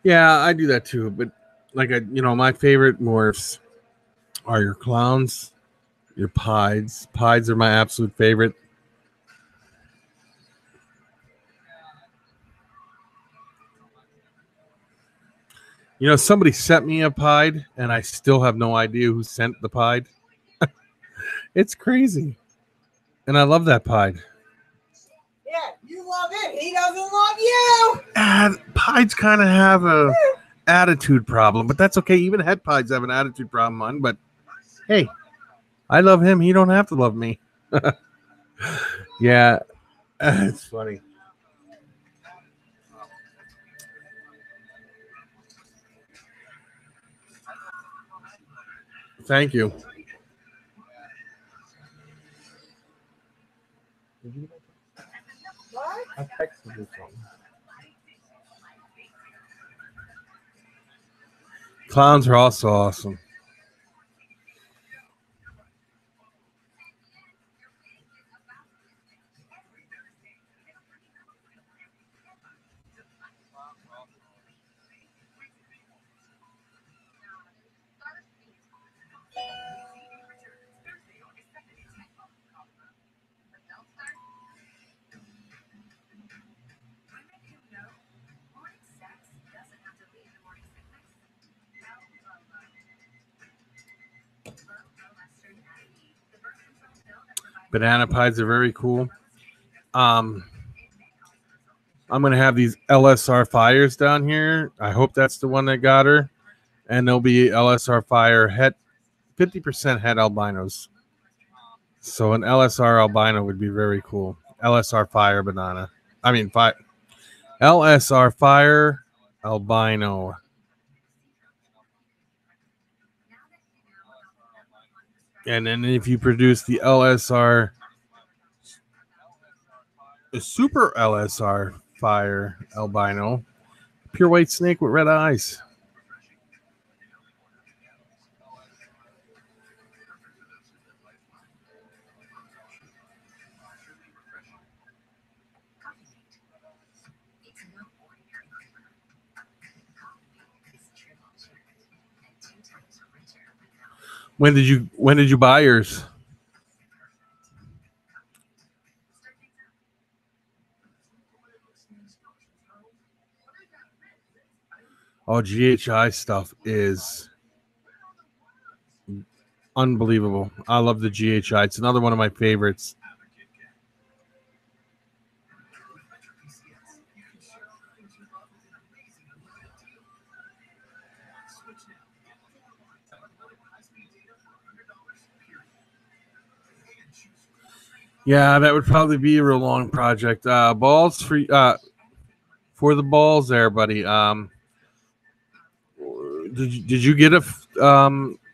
Yeah, I do that too. But my favorite morphs are your clowns, your pieds. Pieds are my absolute favorite. Somebody sent me a pied, and I still have no idea who sent the pied. It's crazy. And I love that pied. Yeah, you love it. He doesn't love you. And pieds kind of have a attitude problem, but that's okay. Even head pieds have an attitude problem on. But hey, I love him. He don't have to love me. Yeah, it's funny. Thank you. Did you What? I texted you something. Clowns are also awesome. Banana pies are very cool. I'm gonna have these LSR fires down here. I hope that's the one that got her, and there'll be LSR fire het 50% het albinos. So an LSR albino would be very cool. LSR fire banana. I mean, LSR fire albino. And then if you produce the LSR, the super LSR fire albino, pure white snake with red eyes. When did you buy yours? Oh, GHI stuff is unbelievable. I love the GHI. It's another one of my favorites. Yeah, that would probably be a real long project. Balls for the balls there, buddy. Did you get a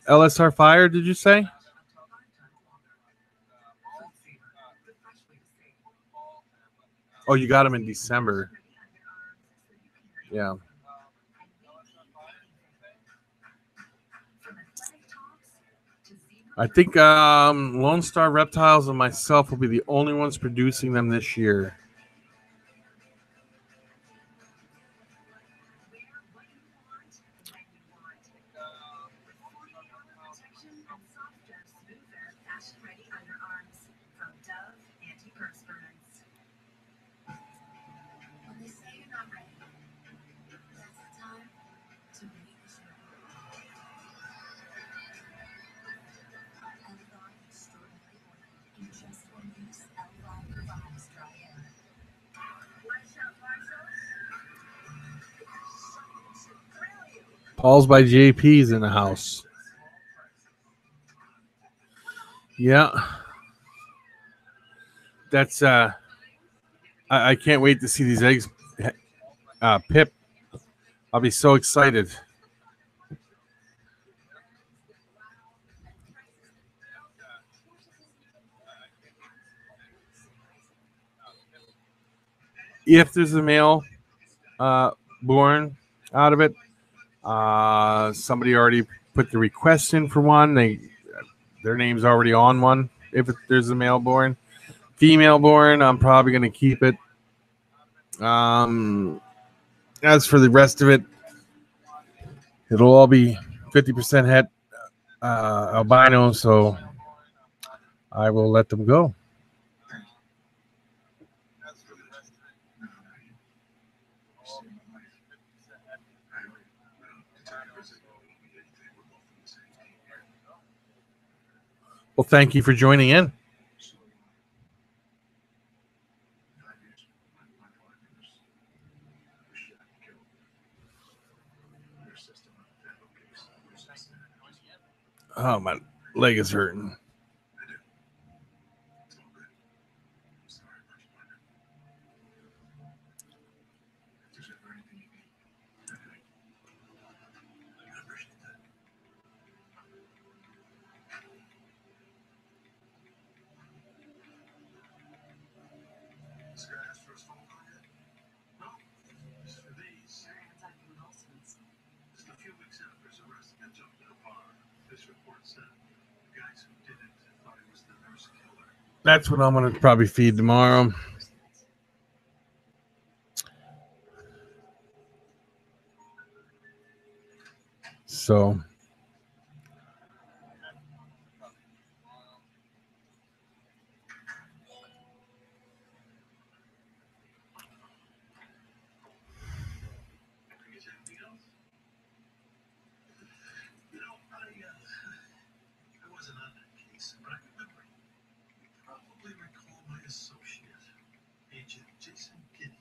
LSR fire? Did you say? Oh, you got them in December. Yeah. I think Lone Star Reptiles and myself will be the only ones producing them this year. Paul's by JP's in the house. Yeah. That's I can't wait to see these eggs pip. I'll be so excited. If there's a male born out of it, somebody already put the request in for one. Their name's already on one. If there's a male born, female born, I'm probably going to keep it. As for the rest of it, it'll all be 50% het albino, so I will let them go. Well, thank you for joining in. Oh, my leg is hurting. That's what I'm going to probably feed tomorrow. So, I wasn't on that case, but I remember. You probably recall my associate, Agent Jason Gideon.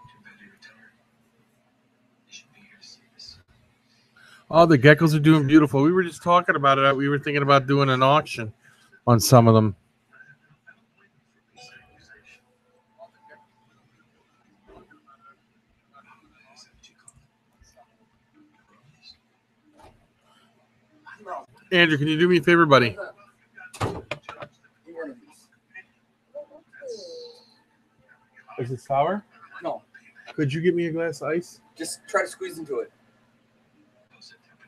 Too bad he retired. He should be here to see this. oh, the geckos are doing beautiful. We were just talking about it. We were thinking about doing an auction on some of them. I don't blame him for this accusation. Is that what you call it? Andrew, can you do me a favor, buddy? Is it sour? No, Could you give me a glass of ice? just try to squeeze into it.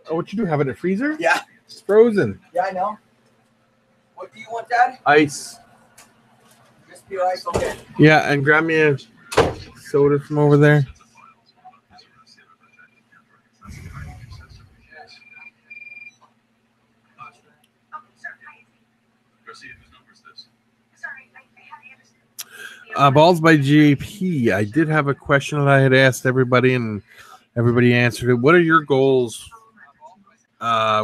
Oh, what you do? Have it in a freezer? Yeah. It's frozen. Yeah, I know. What do you want, Dad? Ice. Just be ice, okay. Yeah, and grab me a soda from over there. Garcia, whose number is this? Sorry, I had Anderson. Balls by JP. I did have a question that I had asked everybody, and everybody answered it. What are your goals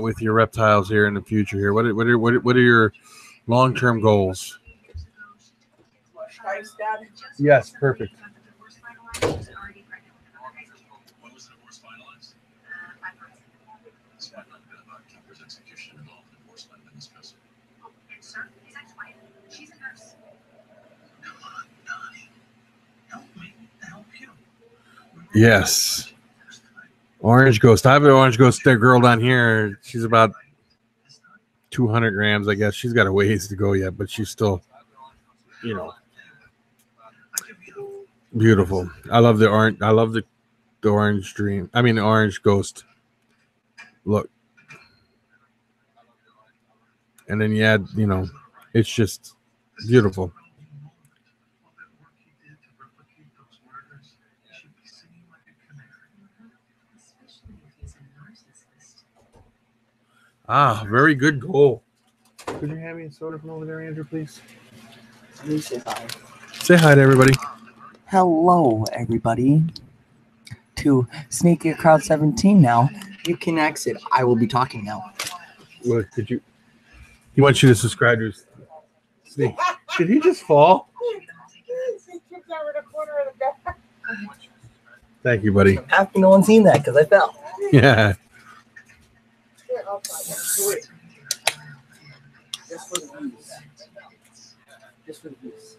with your reptiles here in the future? Here, what are your long-term goals? Ice, Dad? Yes, perfect. When was the divorce finalized? It's not about Kemper's execution involved in divorce plan in this case. Oh, and sir, his ex-wife, she's a nurse. Come on, Donnie. Help me help you. Yes. Orange Ghost. I have an Orange Ghost girl down here. She's about 200 grams, I guess. She's got a ways to go yet, but she's still, beautiful. I love the orange. I love the orange dream. I mean, the Orange Ghost. Look. And then you add, it's just beautiful. Ah, very good goal. Could you hand me a soda from over there, Andrew, please? Let me say hi. Say hi to everybody. Hello, everybody. To Sneaky Crowd 17 now, you can exit. I will be talking now. What did you? He wants you to subscribe to his sneak. Did he just fall? She tripped over the corner of the bed. Thank you, buddy. Happy no one's seen that because I fell. Yeah. Here, I'll try that. Do it. Just for the views. Just for the views.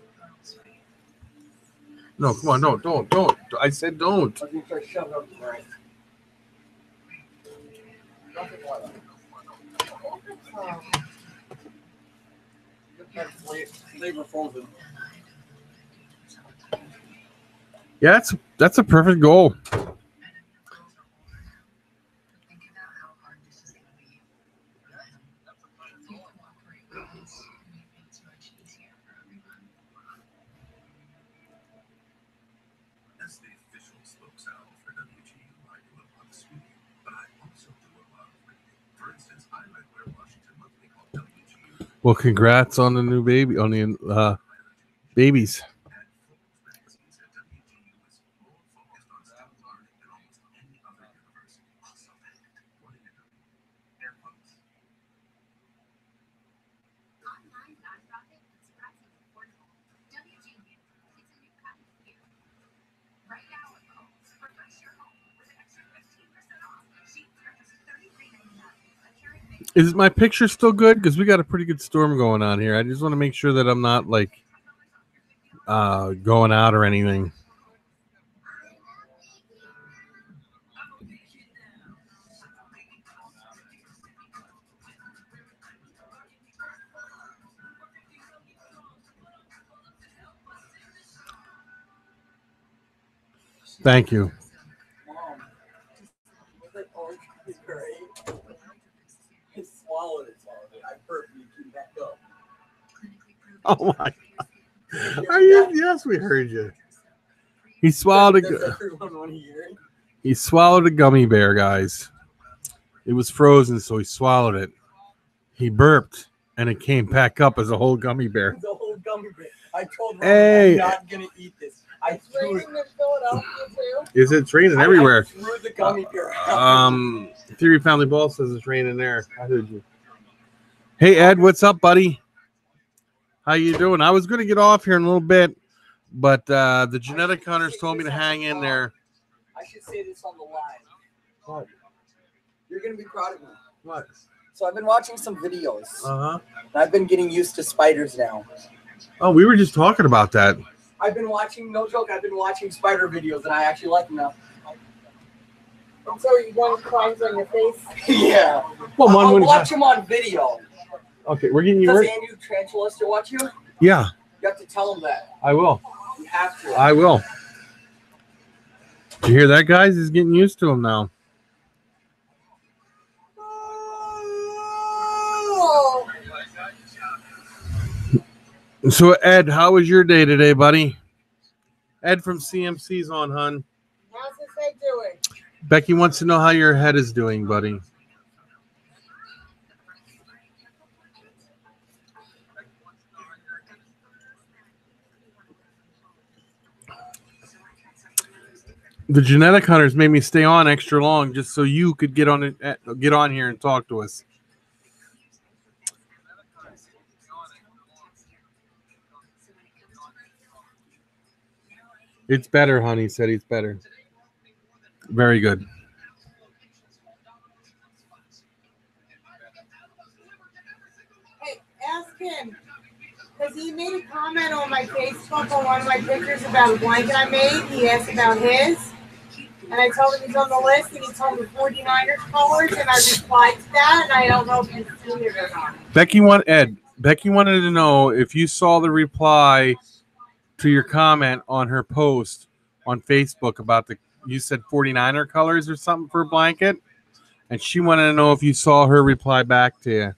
No, come on, no, don't. I said don't. I was going to try to shove it up the right. Flavor frozen. Yeah, that's a perfect goal. As the official spokesman for WGU, I do a lot of speaking, but I also do a lot of reading. For instance, I read where Washington Monthly called WGU. Well, congrats on the new baby, on the babies. At Forbes magazine said WGU is more focused on student learning than almost any other university. Also, what do you know? Air quotes. Online nonprofit and surprisingly affordable. WGU, it's a new kind of view. Right now at Kohl's, for first year home with an extra 15% off. Sheets are just $33.99. A Keurig mix. Is my picture still good? Because we got a pretty good storm going on here. I just want to make sure that I'm not like going out or anything. Thank you. swallowed it. I perfectly came back up. Oh my God. Are you? Yes, we heard you. He swallowed Does a. everyone want to hear it? He swallowed a gummy bear, guys. It was frozen, so he swallowed it. He burped, and it came back up as a whole gummy bear. The whole gummy bear. I told Ron Hey. I'm not gonna eat this. I It's threw raining it. in Philadelphia too. Is it? It's raining I everywhere. threw the gummy bear out. Theory Family Ball says it's raining there. I heard you. Hey Ed, what's up, buddy? How you doing? I was gonna get off here in a little bit, but the genetic hunters told me to hang in there. I should say this on the live. What? You're gonna be proud of me. What? So I've been watching some videos. Uh-huh. And I've been getting used to spiders now. Oh, we were just talking about that. I've been watching, no joke, I've been watching spider videos and I actually like them now. And so one climbs on your face. Yeah. Well, one I'll wouldn't watch have- them on video. Okay, we're getting you. Does Andrew Tranquilus to watch you? Yeah, You have to tell him that. I will. You have to. I will. Did you hear that, guys? He's getting used to him now. Oh, So, Ed, how was your day today, buddy? Ed from CMC's on, hun. how's this head doing? Becky wants to know how your head is doing, buddy. The genetic hunters made me stay on extra long just so you could get on here and talk to us. It's better, honey. Said he's better. Very good. Hey, ask him. Because he made a comment on my Facebook on one of my pictures about a blanket I made. He asked about his. And I told him he's on the list, and he told me 49ers colors, and I replied to that, and I don't know if you've seen it or not. Becky wanted to know if you saw the reply to your comment on her post on Facebook about you said 49er colors or something for a blanket, and she wanted to know if you saw her reply back to you.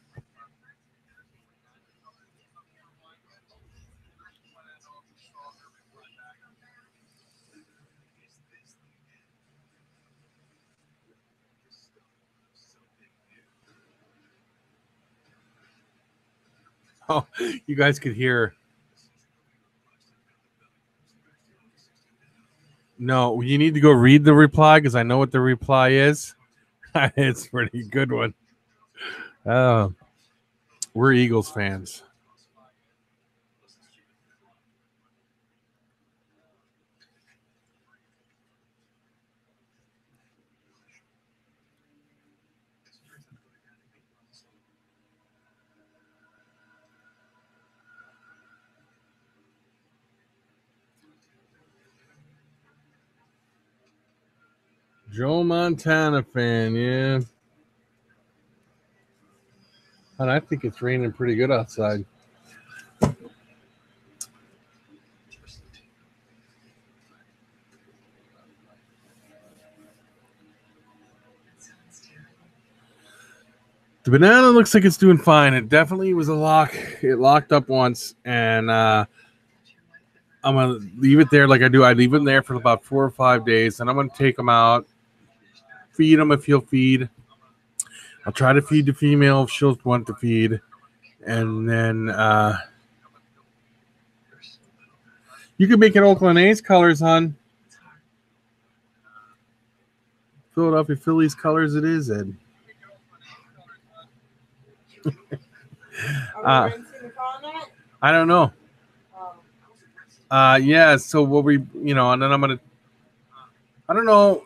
Oh, you guys could hear. No, you need to go read the reply because I know what the reply is. It's a pretty good one. We're Eagles fans. Joe Montana fan, yeah. And I think it's raining pretty good outside. The banana looks like it's doing fine. It definitely was a lock. It locked up once, and I'm going to leave it there like I do. I leave it there for about 4 or 5 days, and I'm going to take them out, feed them if he'll feed. I'll try to feed the female if she'll want to feed. And then you can make it Oakland A's colors, hon. Philadelphia Phillies colors it is, Ed. Are we rinsing the comment? I don't know. Oh. Yeah, so what we, and then I'm going to, I don't know.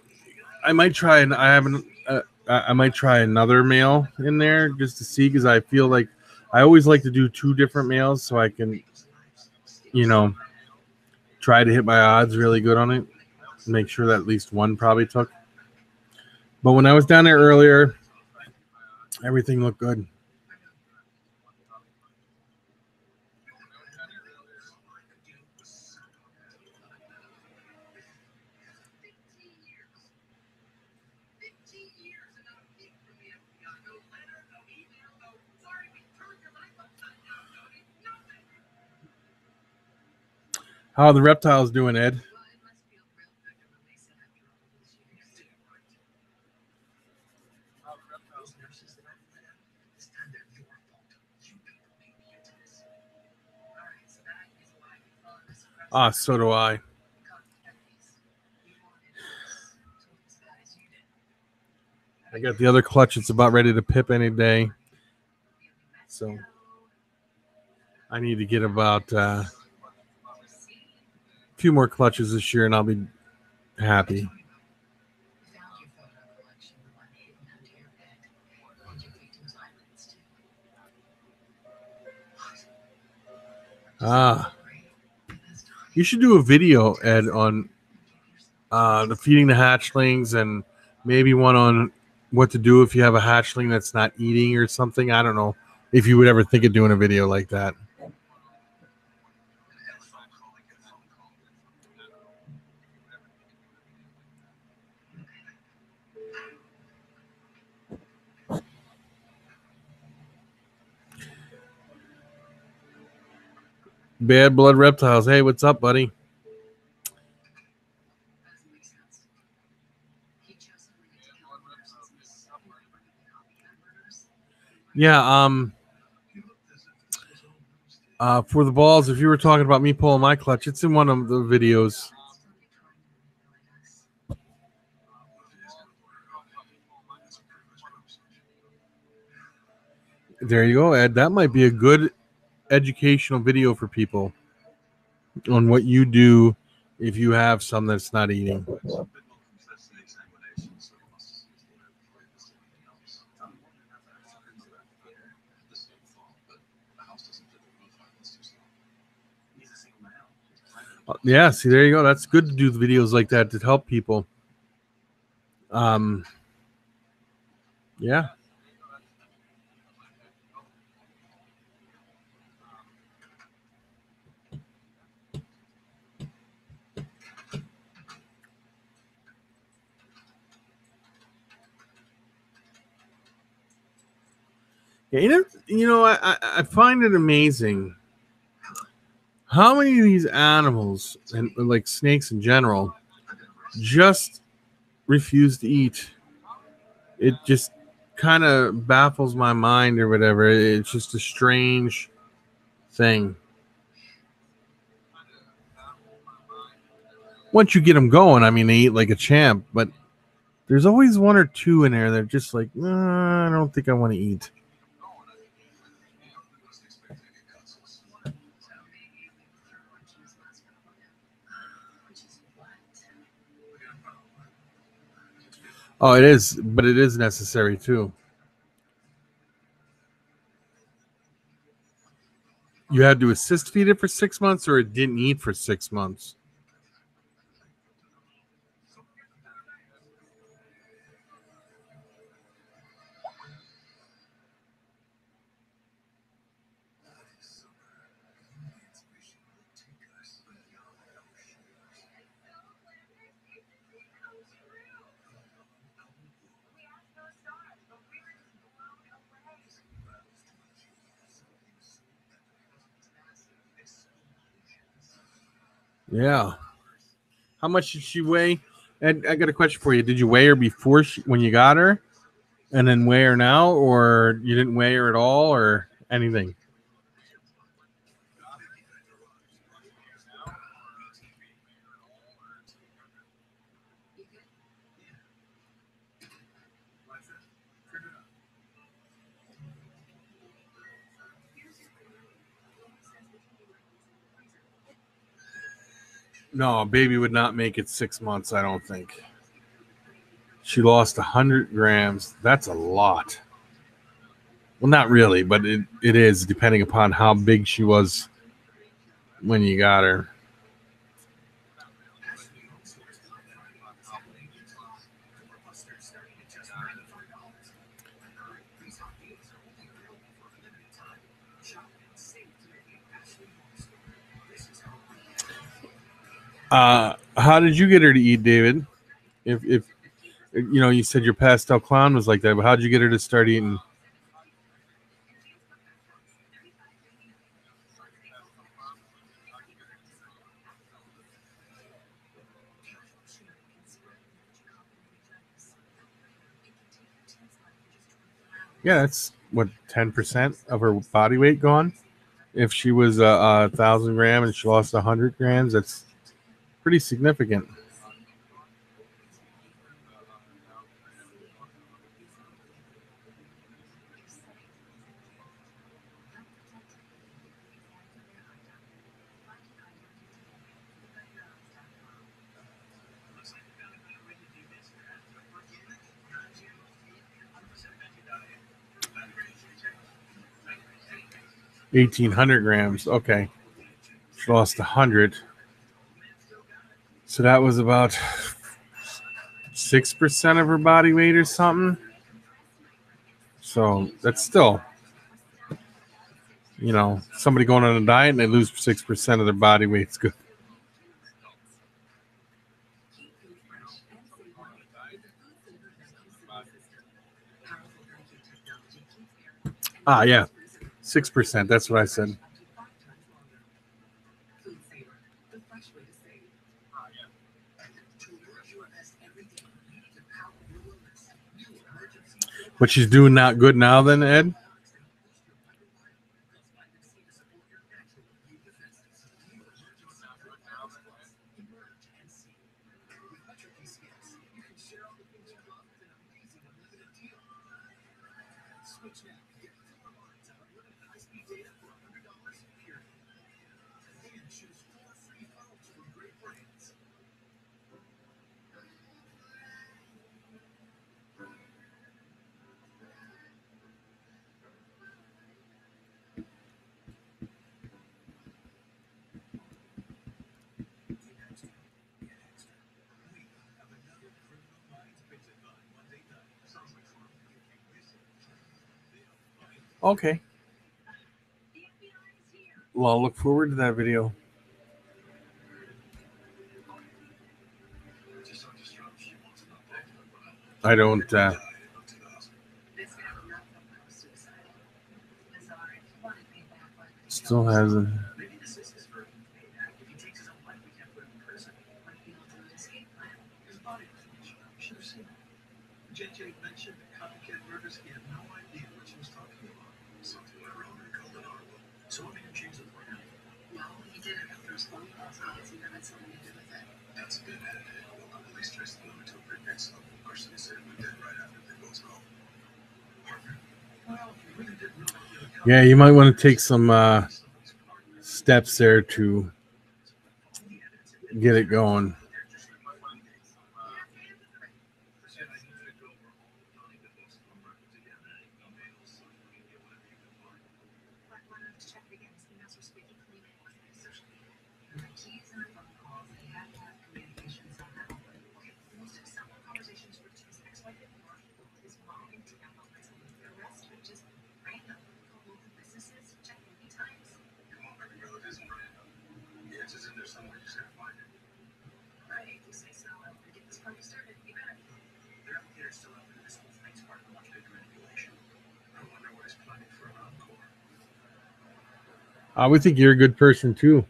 I might try, and I might try another male in there just to see, because I feel like I always like to do 2 different males so I can, try to hit my odds really good on it. Make sure that at least one probably took. But when I was down there earlier, everything looked good. How are the reptiles doing, Ed? Ah, so do I. I got the other clutch. It's about ready to pip any day. So I need to get about a few more clutches this year, and I'll be happy. Ah, you should do a video, Ed, on the feeding the hatchlings, and maybe one on what to do if you have a hatchling that's not eating or something. I don't know if you would ever think of doing a video like that. Bad blood reptiles. Hey, what's up, buddy? Yeah, for the balls, if you were talking about me pulling my clutch, it's in one of the videos. There you go, Ed. That might be a good educational video for people on what you do if you have some that's not eating. Yeah, see, there you go. That's good to do the videos like that to help people. Yeah. Yeah, I find it amazing how many of these animals, and like snakes in general, just refuse to eat. It just kind of baffles my mind or whatever. It's just a strange thing. Once you get them going, I mean, they eat like a champ, but there's always one or two in there that are just like, I don't think I want to eat. Oh, it is, but it is necessary too. You had to assist feed it for 6 months, or it didn't eat for 6 months. Yeah. How much did she weigh? And I got a question for you. Did you weigh her before when you got her, and then weigh her now, or you didn't weigh her at all, or anything? No, a baby would not make it 6 months, I don't think. She lost 100 grams. That's a lot. Well, not really, but it is, depending upon how big she was when you got her. How did you get her to eat, David? If you said your pastel clown was like that, but how did you get her to start eating? Yeah, that's what 10% of her body weight gone. If she was 1,000 grams and she lost 100 grams, that's pretty significant. Looks like we found a better way to do this. Organic, non-GMO, 100% diet. 1,800 grams. Okay. She lost 100. So that was about 6% of her body weight or something. So that's still, somebody going on a diet and they lose 6% of their body weight. It's good. Ah, yeah. 6%. That's what I said. But she's doing not good now then, Ed? Okay. Well, I'll look forward to that video. I don't. Still hasn't. JJ mentioned copycat murders. He had no idea what she was talking about. Something went wrong and called it horrible. So what made him change the plan? No, he did it after his phone calls. Obviously, that had something to do with it. That's a good attitude. The police traced the woman to a quick next level. Of course, they said it was dead right after they both home. Partner. Well, he really didn't know what the other Yeah, you might want to take some steps there to get it going. I would think you're a good person too.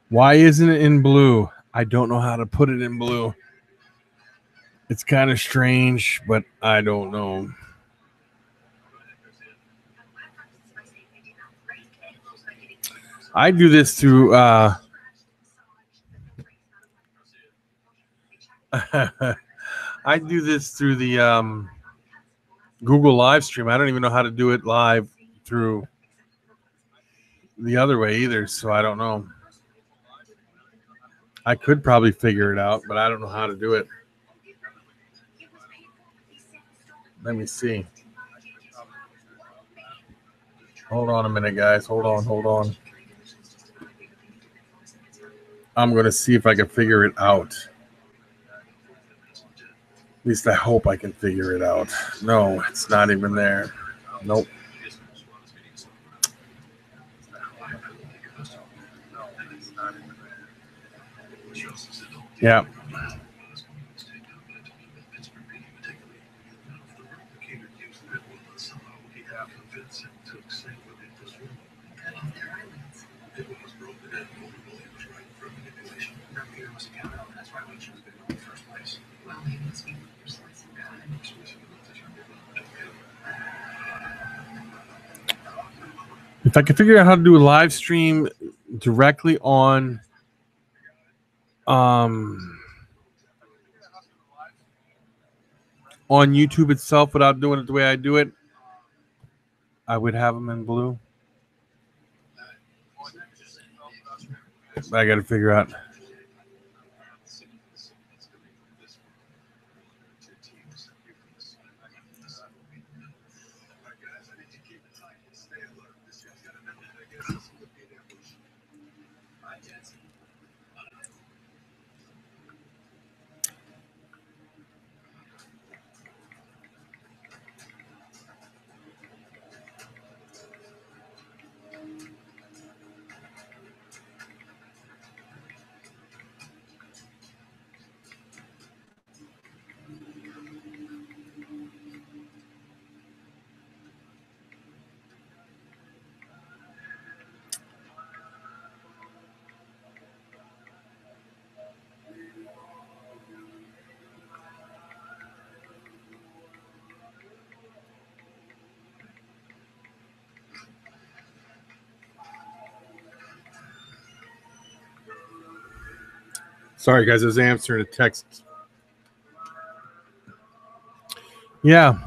Why isn't it in blue? I don't know how to put it in blue. It's kind of strange, but I don't know. I do this through I do this through the Google live stream. I don't even know how to do it live through the other way either, so I don't know. I could probably figure it out, but I don't know how to do it. Let me see. Hold on a minute, guys. Hold on. I'm going to see if I can figure it out. At least I hope I can figure it out. No, it's not even there. Nope. Yeah. If I could figure out how to do a live stream directly on YouTube itself without doing it the way I do it, I would have them in blue. But I got to figure out. Sorry, guys, I was answering a text. Yeah.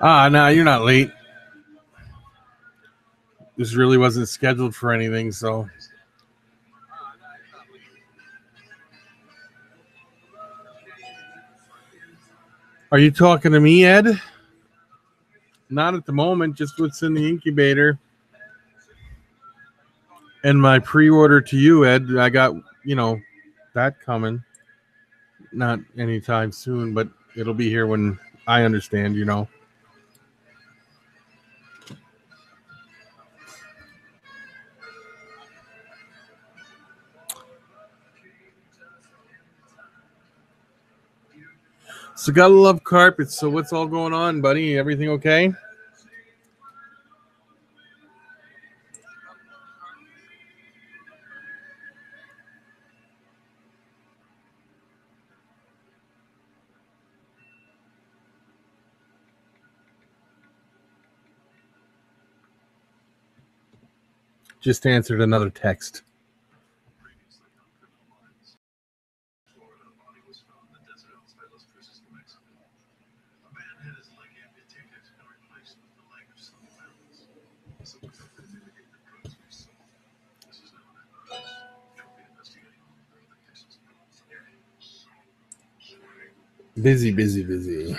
No, you're not late. This really wasn't scheduled for anything, so. Are you talking to me, Ed? Not at the moment, just what's in the incubator. And my pre-order to you, Ed, I got, that coming. Not anytime soon, but it'll be here when I understand, So gotta love carpets. So what's all going on, buddy? Everything okay? Just answered another text. Busy, busy, busy.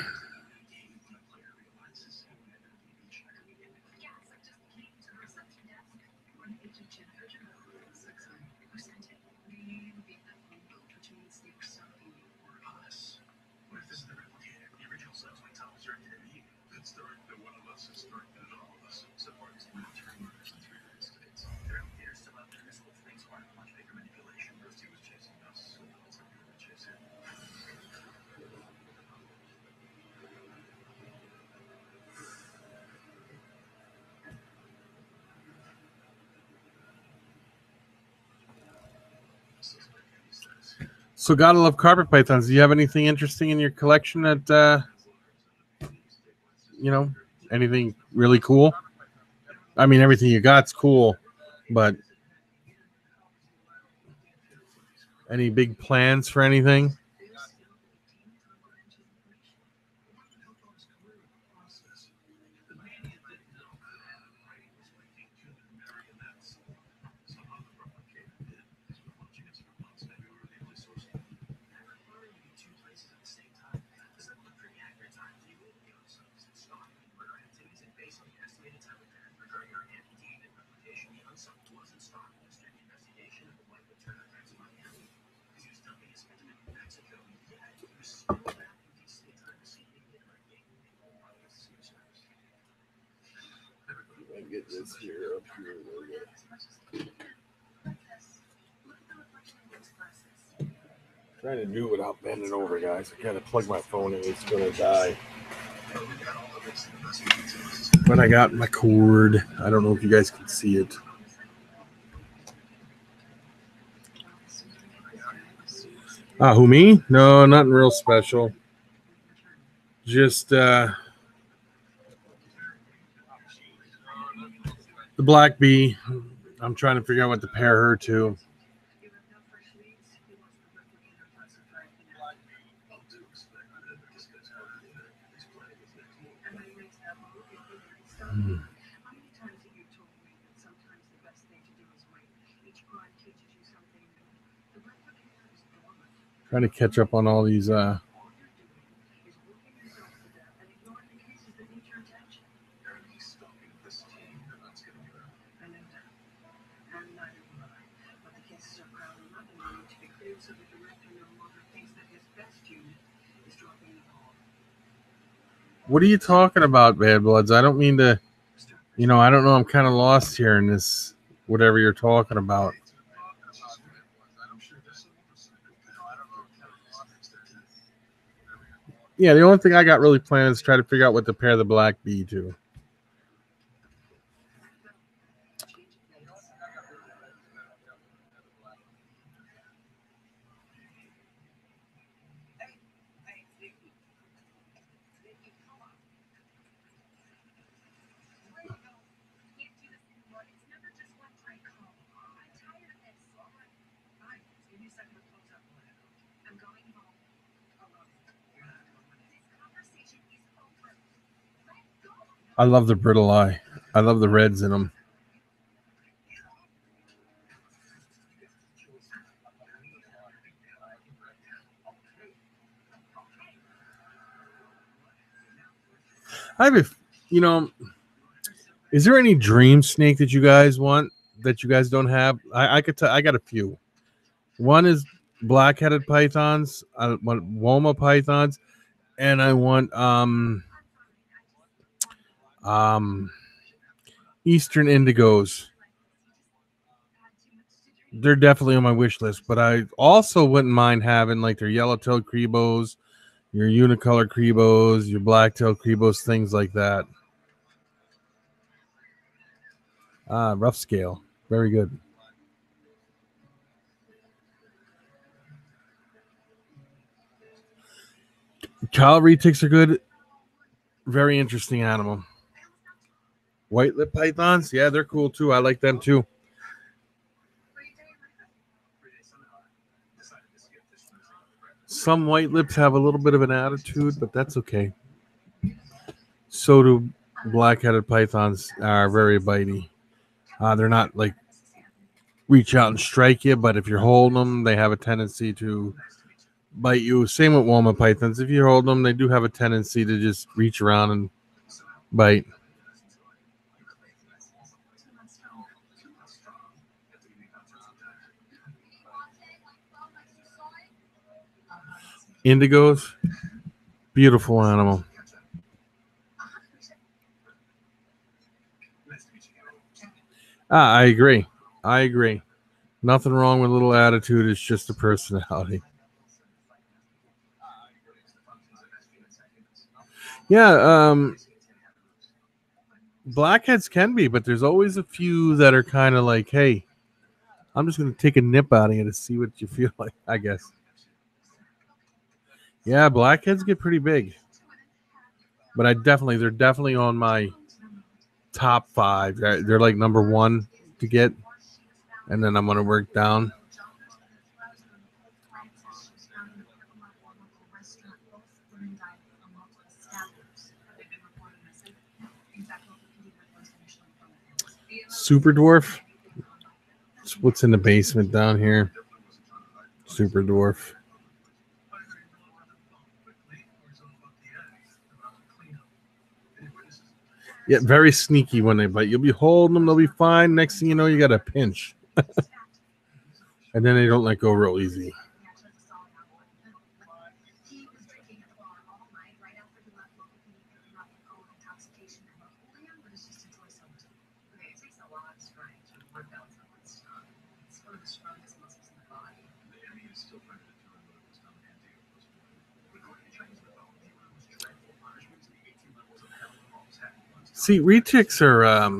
So gotta love carpet pythons. Do you have anything interesting in your collection that, anything really cool? I mean, everything you got's cool, but any big plans for anything? Get this here up here. Trying to do it without bending over, guys. I gotta plug my phone in. It's gonna die. But I got my cord. I don't know if you guys can see it. Who, me? No, nothing real special. Just the black bee. I'm trying to figure out what to pair her to. Trying to catch up on all these What are you talking about, Bad Bloods? I don't mean to, I don't know. I'm kind of lost here in this, whatever you're talking about. Yeah, the only thing I got really planned is try to figure out what to pair the black bee to. I love the brittle eye. I love the reds in them. I have is there any dream snake that you guys want that you guys don't have? I could tell. I got a few. One is black-headed pythons. I want Woma pythons, and I want Eastern indigos. They're definitely on my wish list, but I also wouldn't mind having like their yellow-tailed crebos, your unicolor crebos, your black-tailed crebos, things like that. Rough scale. Very good. Child retics are good. Very interesting animal. White lip pythons, yeah, they're cool too. I like them too. Some white lips have a little bit of an attitude, but that's okay. So do black-headed pythons. Are very bitey. They're not like reach out and strike you, but if you're holding them, they have a tendency to bite you. Same with Woma pythons. If you hold them, they do have a tendency to just reach around and bite. Indigos, beautiful animal. I agree. Nothing wrong with a little attitude. It's just a personality. Yeah, blackheads can be, but there's always a few that are kind of like, hey, I'm just going to take a nip out of you to see what you feel like, I guess. Yeah, blackheads get pretty big. But they're definitely on my top 5. They're like number 1 to get. And then I'm going to work down. Super dwarf. It's what's in the basement down here. Super dwarf. Yeah, very sneaky when they bite. You'll be holding them, they'll be fine. Next thing you know, you got a pinch. And then they don't let go real easy. See, retics are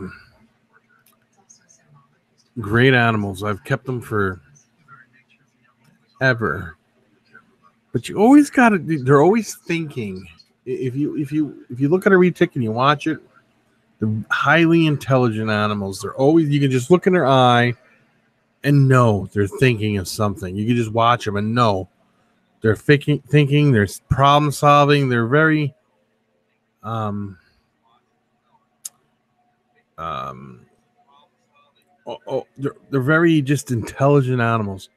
great animals. I've kept them for ever. But you always got to. They're always thinking. If you look at a retic and you watch it, they're highly intelligent animals. They're always. You can just look in their eye and know they're thinking of something. You can just watch them and know they're thinking. They're problem solving. They're very they're very just intelligent animals.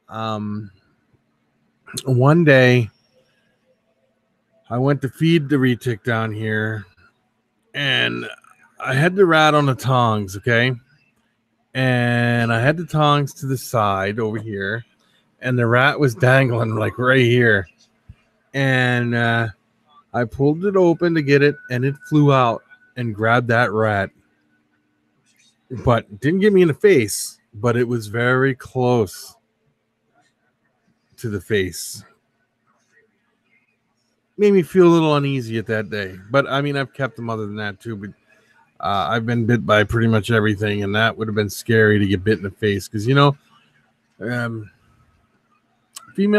One day I went to feed the retic down here, and I had the rat on the tongs, okay? And I had the tongs to the side over here, and the rat was dangling like right here. And I pulled it open to get it, and it flew out and grabbed that rat. But didn't get me in the face, but it was very close to the face. Made me feel a little uneasy at that day. But, I mean, I've kept them other than that, too. But I've been bit by pretty much everything, and that would have been scary to get bit in the face. Because, female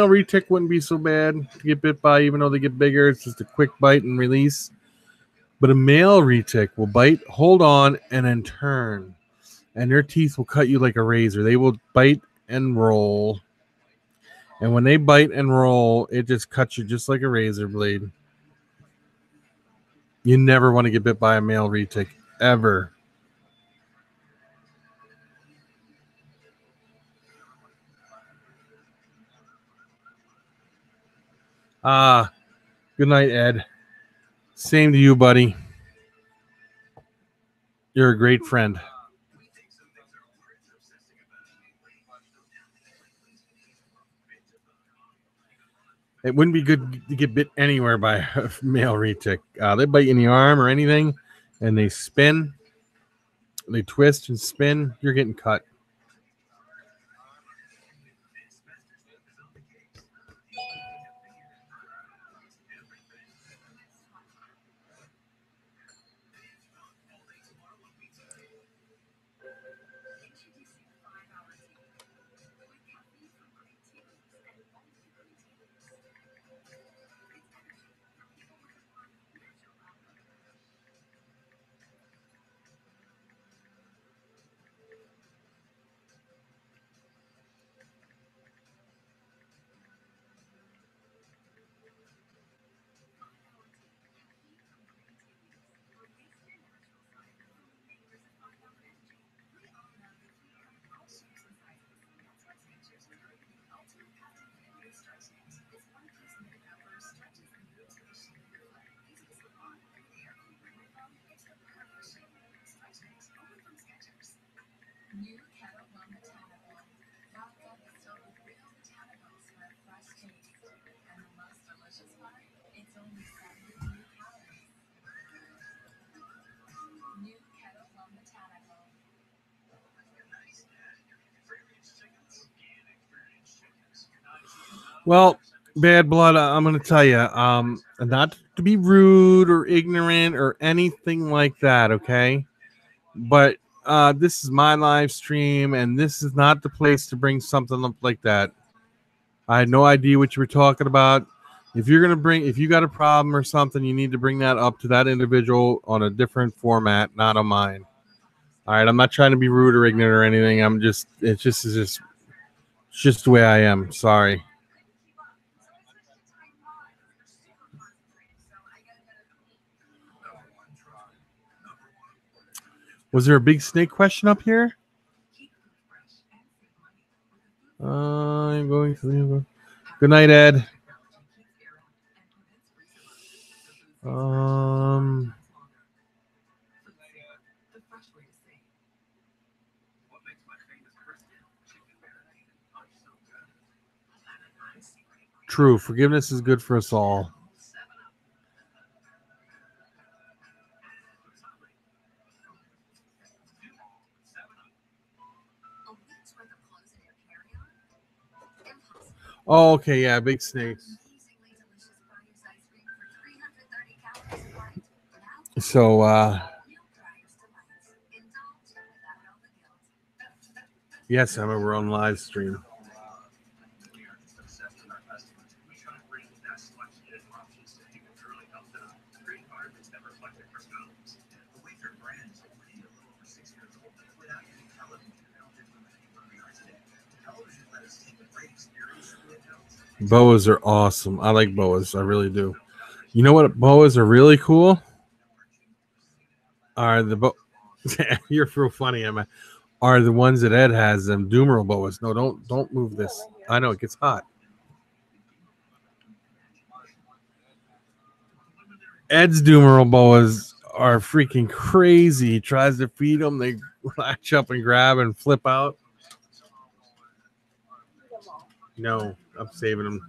retic wouldn't be so bad to get bit by, even though they get bigger. It's just a quick bite and release. But a male retic will bite, hold on, and then turn. And their teeth will cut you like a razor. They will bite and roll. And when they bite and roll, it just cuts you just like a razor blade. You never want to get bit by a male retic, ever. Good night, Ed. Same to you, buddy. You're a great friend. It wouldn't be good to get bit anywhere by a male retic. They bite you in the arm or anything, and they spin, they twist and spin. You're getting cut. New kettle one botanical. Locked up filled with real botanicals for a fresh taste. And the most delicious part? It's only 70 calories. New kettle one botanical. Well, bad blood, I'm going to tell you, not to be rude or ignorant or anything like that, okay? But this is my live stream, and this is not the place to bring something up like that. I had no idea what you were talking about. If you got a problem or something, you need to bring that up to that individual on a different format, not on mine. All right, I'm not trying to be rude or ignorant or anything. It's just the way I am. Sorry. Was there a big snake question up here? I'm going to. Good night, Ed. True. Forgiveness is good for us all. Oh, okay, yeah, big snakes. So, Yes, Emma, we're on live stream. Boas are awesome. I like boas. I really do. You know what boas are really cool? Are the you're real funny, Emma. Are the ones that Ed has them Doomeril boas. No, don't move this. I know it gets hot. Ed's Doomeril boas are freaking crazy. He tries to feed them, they latch up and grab and flip out. No, I'm saving them.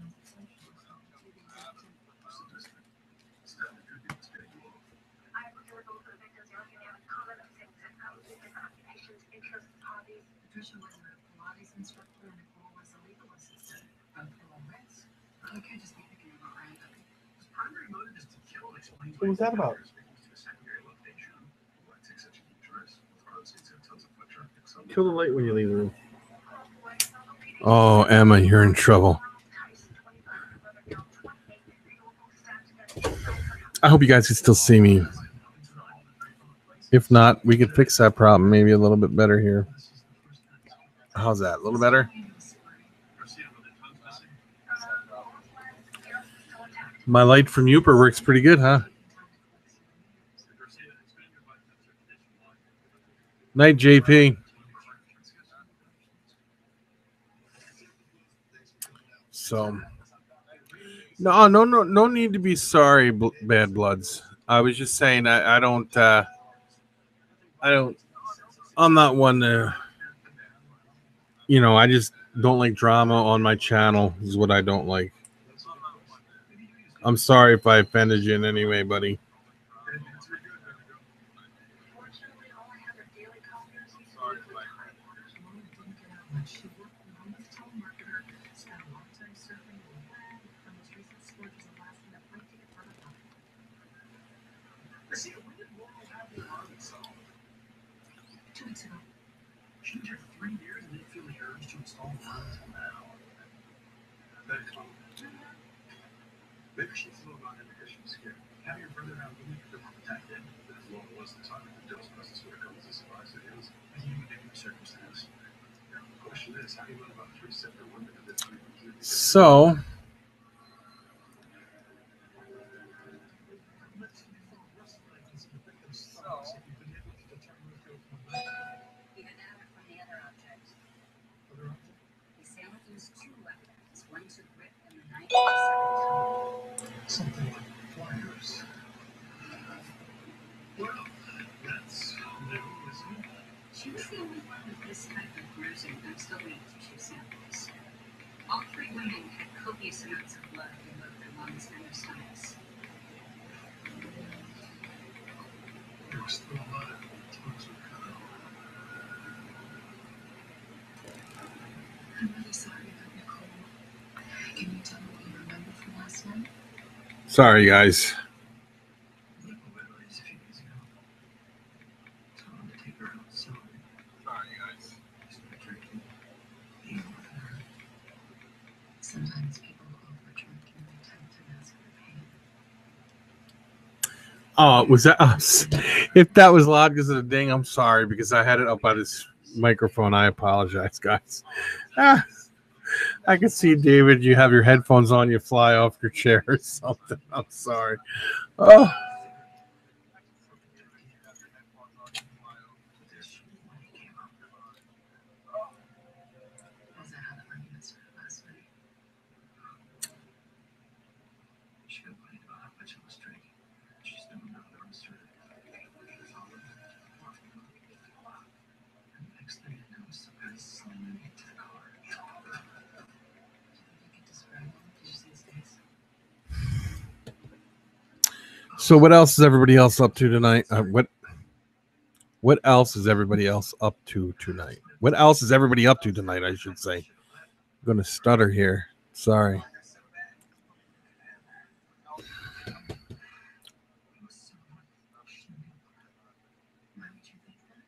What was that about? Kill the light when you leave the room. Oh, Emma, you're in trouble. I hope you guys can still see me. If not, we could fix that problem maybe a little bit better here. How's that? A little better? My light from Uper works pretty good, huh? Night, JP. So, no need to be sorry, bad bloods. I was just saying, I'm not one to, I just don't like drama on my channel. Is what I don't like. I'm sorry if I offended you in any way, buddy. Maybe she's a little not in because she was scared. Having her brother around me, the more protected. But as long as it wasn't time, the Bill's presence would have come as a surprise to him. A unique circumstance. Now, the question is, how do you know about three separate women of this three? So, Something like flyers. Well, that's new, isn't it? She was the only one with this type of bruising. I'm still waiting for 2 samples. All 3 women had copious amounts of blood in both their lungs and their stomachs. There was still a lot of tongues were cut off. I'm really sorry about Nicole. Can you tell me what you remember from last night? sorry, guys. Legal memories a few years ago. Told him to take her outside. Sorry, guys. Start drinking. Being with her. Sometimes people overdrink and they tend to mask their pain. Oh, was that us? If that was loud because of the ding, I'm sorry because I had it up by this microphone. I apologize, guys. I can see, David, you have your headphones on, you fly off your chair or something. I'm sorry. Oh. Was that how the argument started last night? She complained about how much I was drinking. She's doing another understood. And the next thing I know, some guy slamming me into the car. Do you think you could describe them just these days? So what else is everybody else up to tonight? What else is everybody else up to tonight? What else is everybody up to tonight, I should say. I'm going to stutter here. Sorry. Why would you think that?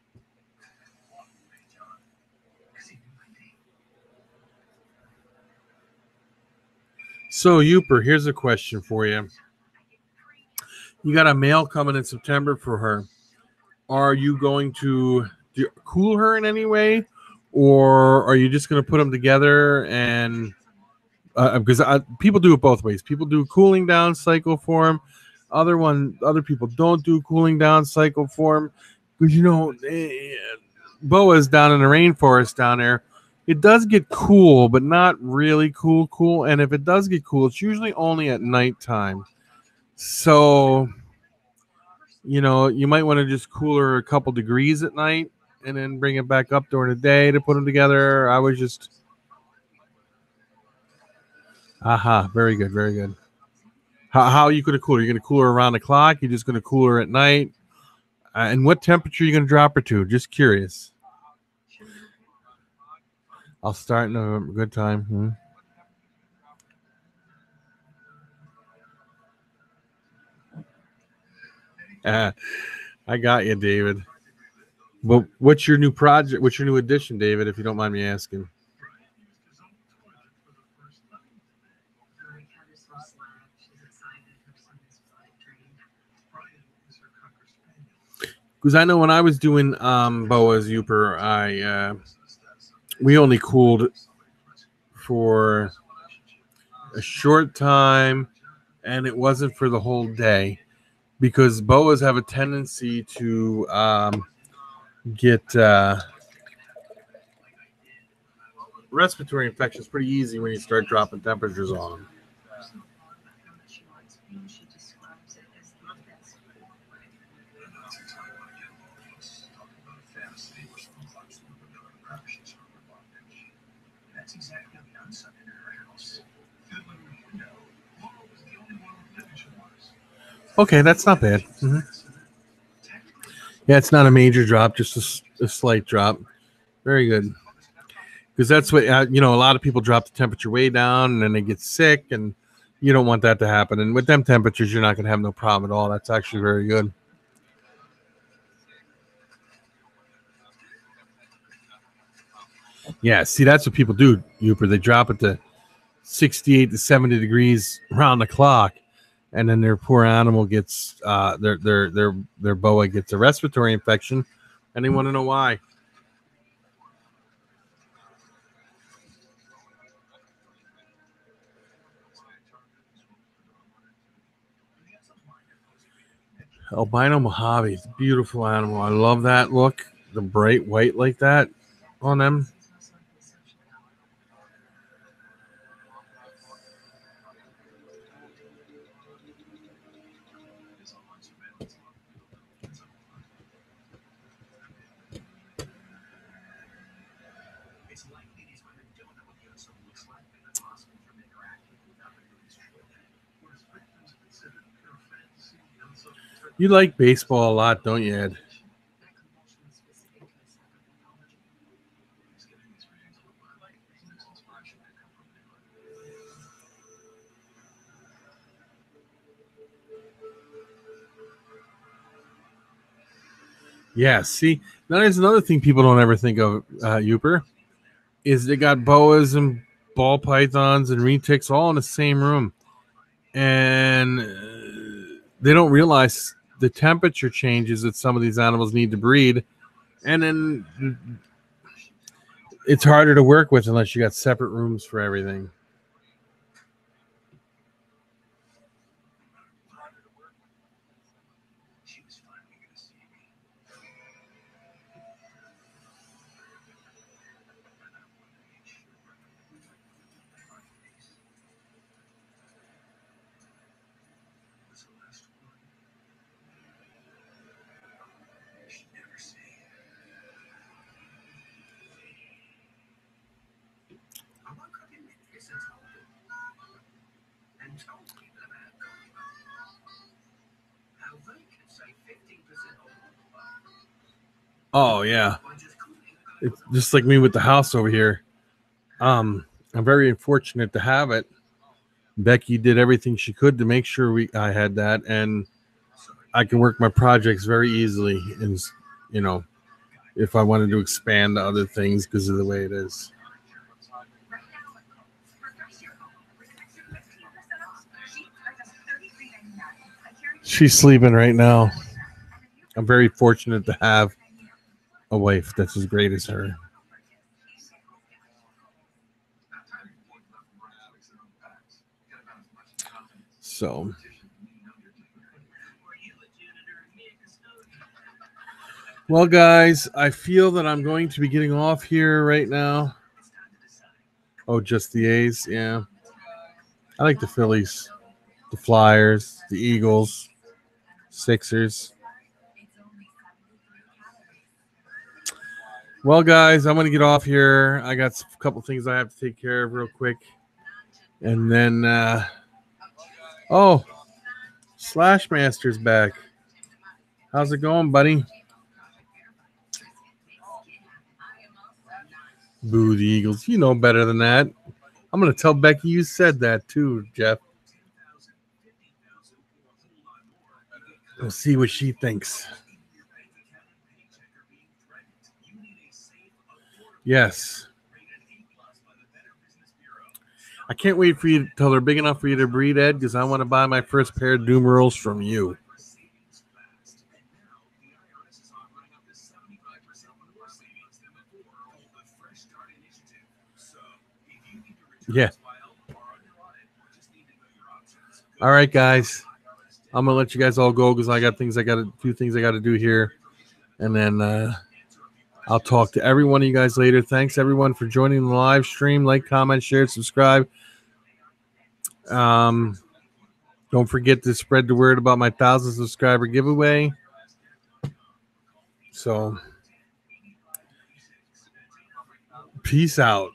Because he knew So, Uper, here's a question for you. You got a male coming in September for her. Are you going to cool her in any way, or are you just going to put them together? And because people do it both ways. People do a cooling down cycle for them. Other people don't do cooling down cycle for them because boas down in the rainforest down there. It does get cool, but not really cool. And if it does get cool, it's usually only at nighttime. So, you might want to just cool her a couple degrees at night and then bring it back up during the day to put them together. I was just... Aha, very good, very good. How are you going to cool her? You're going to cool her around the clock? You're just going to cool her at night? And what temperature are you going to drop her to? Just curious. I'll start in a good time. I got you, David. But what's your new project? What's your new addition, David, if you don't mind me asking? Because I know when I was doing boas, Uper, we only cooled for a short time, and it wasn't for the whole day, because boas have a tendency to get respiratory infections pretty easy when you start dropping temperatures on them. Okay, that's not bad. Yeah, it's not a major drop, just a slight drop. Very good. Because that's what, a lot of people drop the temperature way down and then they get sick, and you don't want that to happen. And with them temperatures, you're not going to have no problem at all. That's actually very good. Yeah, see, that's what people do, Uper. They drop it to 68 to 70 degrees around the clock, and then their poor animal gets their boa gets a respiratory infection, and they want to know why. Albino Mojave, beautiful animal. I love that look, the bright white like that on them. You like baseball a lot, don't you, Ed? Yeah, see, now there's another thing people don't ever think of, Uper, is they got boas and ball pythons and retics all in the same room. And they don't realize the temperature changes that some of these animals need to breed. And then it's harder to work with unless you got separate rooms for everything. Oh, yeah. It's just like me with the house over here. I'm very fortunate to have it. Becky did everything she could to make sure I had that, and I can work my projects very easily. And, if I wanted to expand to other things because of the way it is. She's sleeping right now. I'm very fortunate to have a wife that's as great as her. So, well, guys, I feel that I'm going to be getting off here right now. Oh, just the A's? Yeah. I like the Phillies, the Flyers, the Eagles, Sixers. Well, guys, I'm going to get off here. I got a couple things I have to take care of real quick. And then, Slash Master's back. How's it going, buddy? Boo the Eagles. You know better than that. I'm going to tell Becky you said that too, Jeff. We'll see what she thinks. Yes. I can't wait for you till they're big enough for you to breed, Ed, because I want to buy my first pair of Doomerals from you. Yeah. All right, guys. I'm gonna let you guys all go because I got a few things I got to do here, and then I'll talk to every one of you guys later. Thanks everyone for joining the live stream. Like, comment, share, subscribe. Don't forget to spread the word about my 1,000 subscriber giveaway. So, peace out.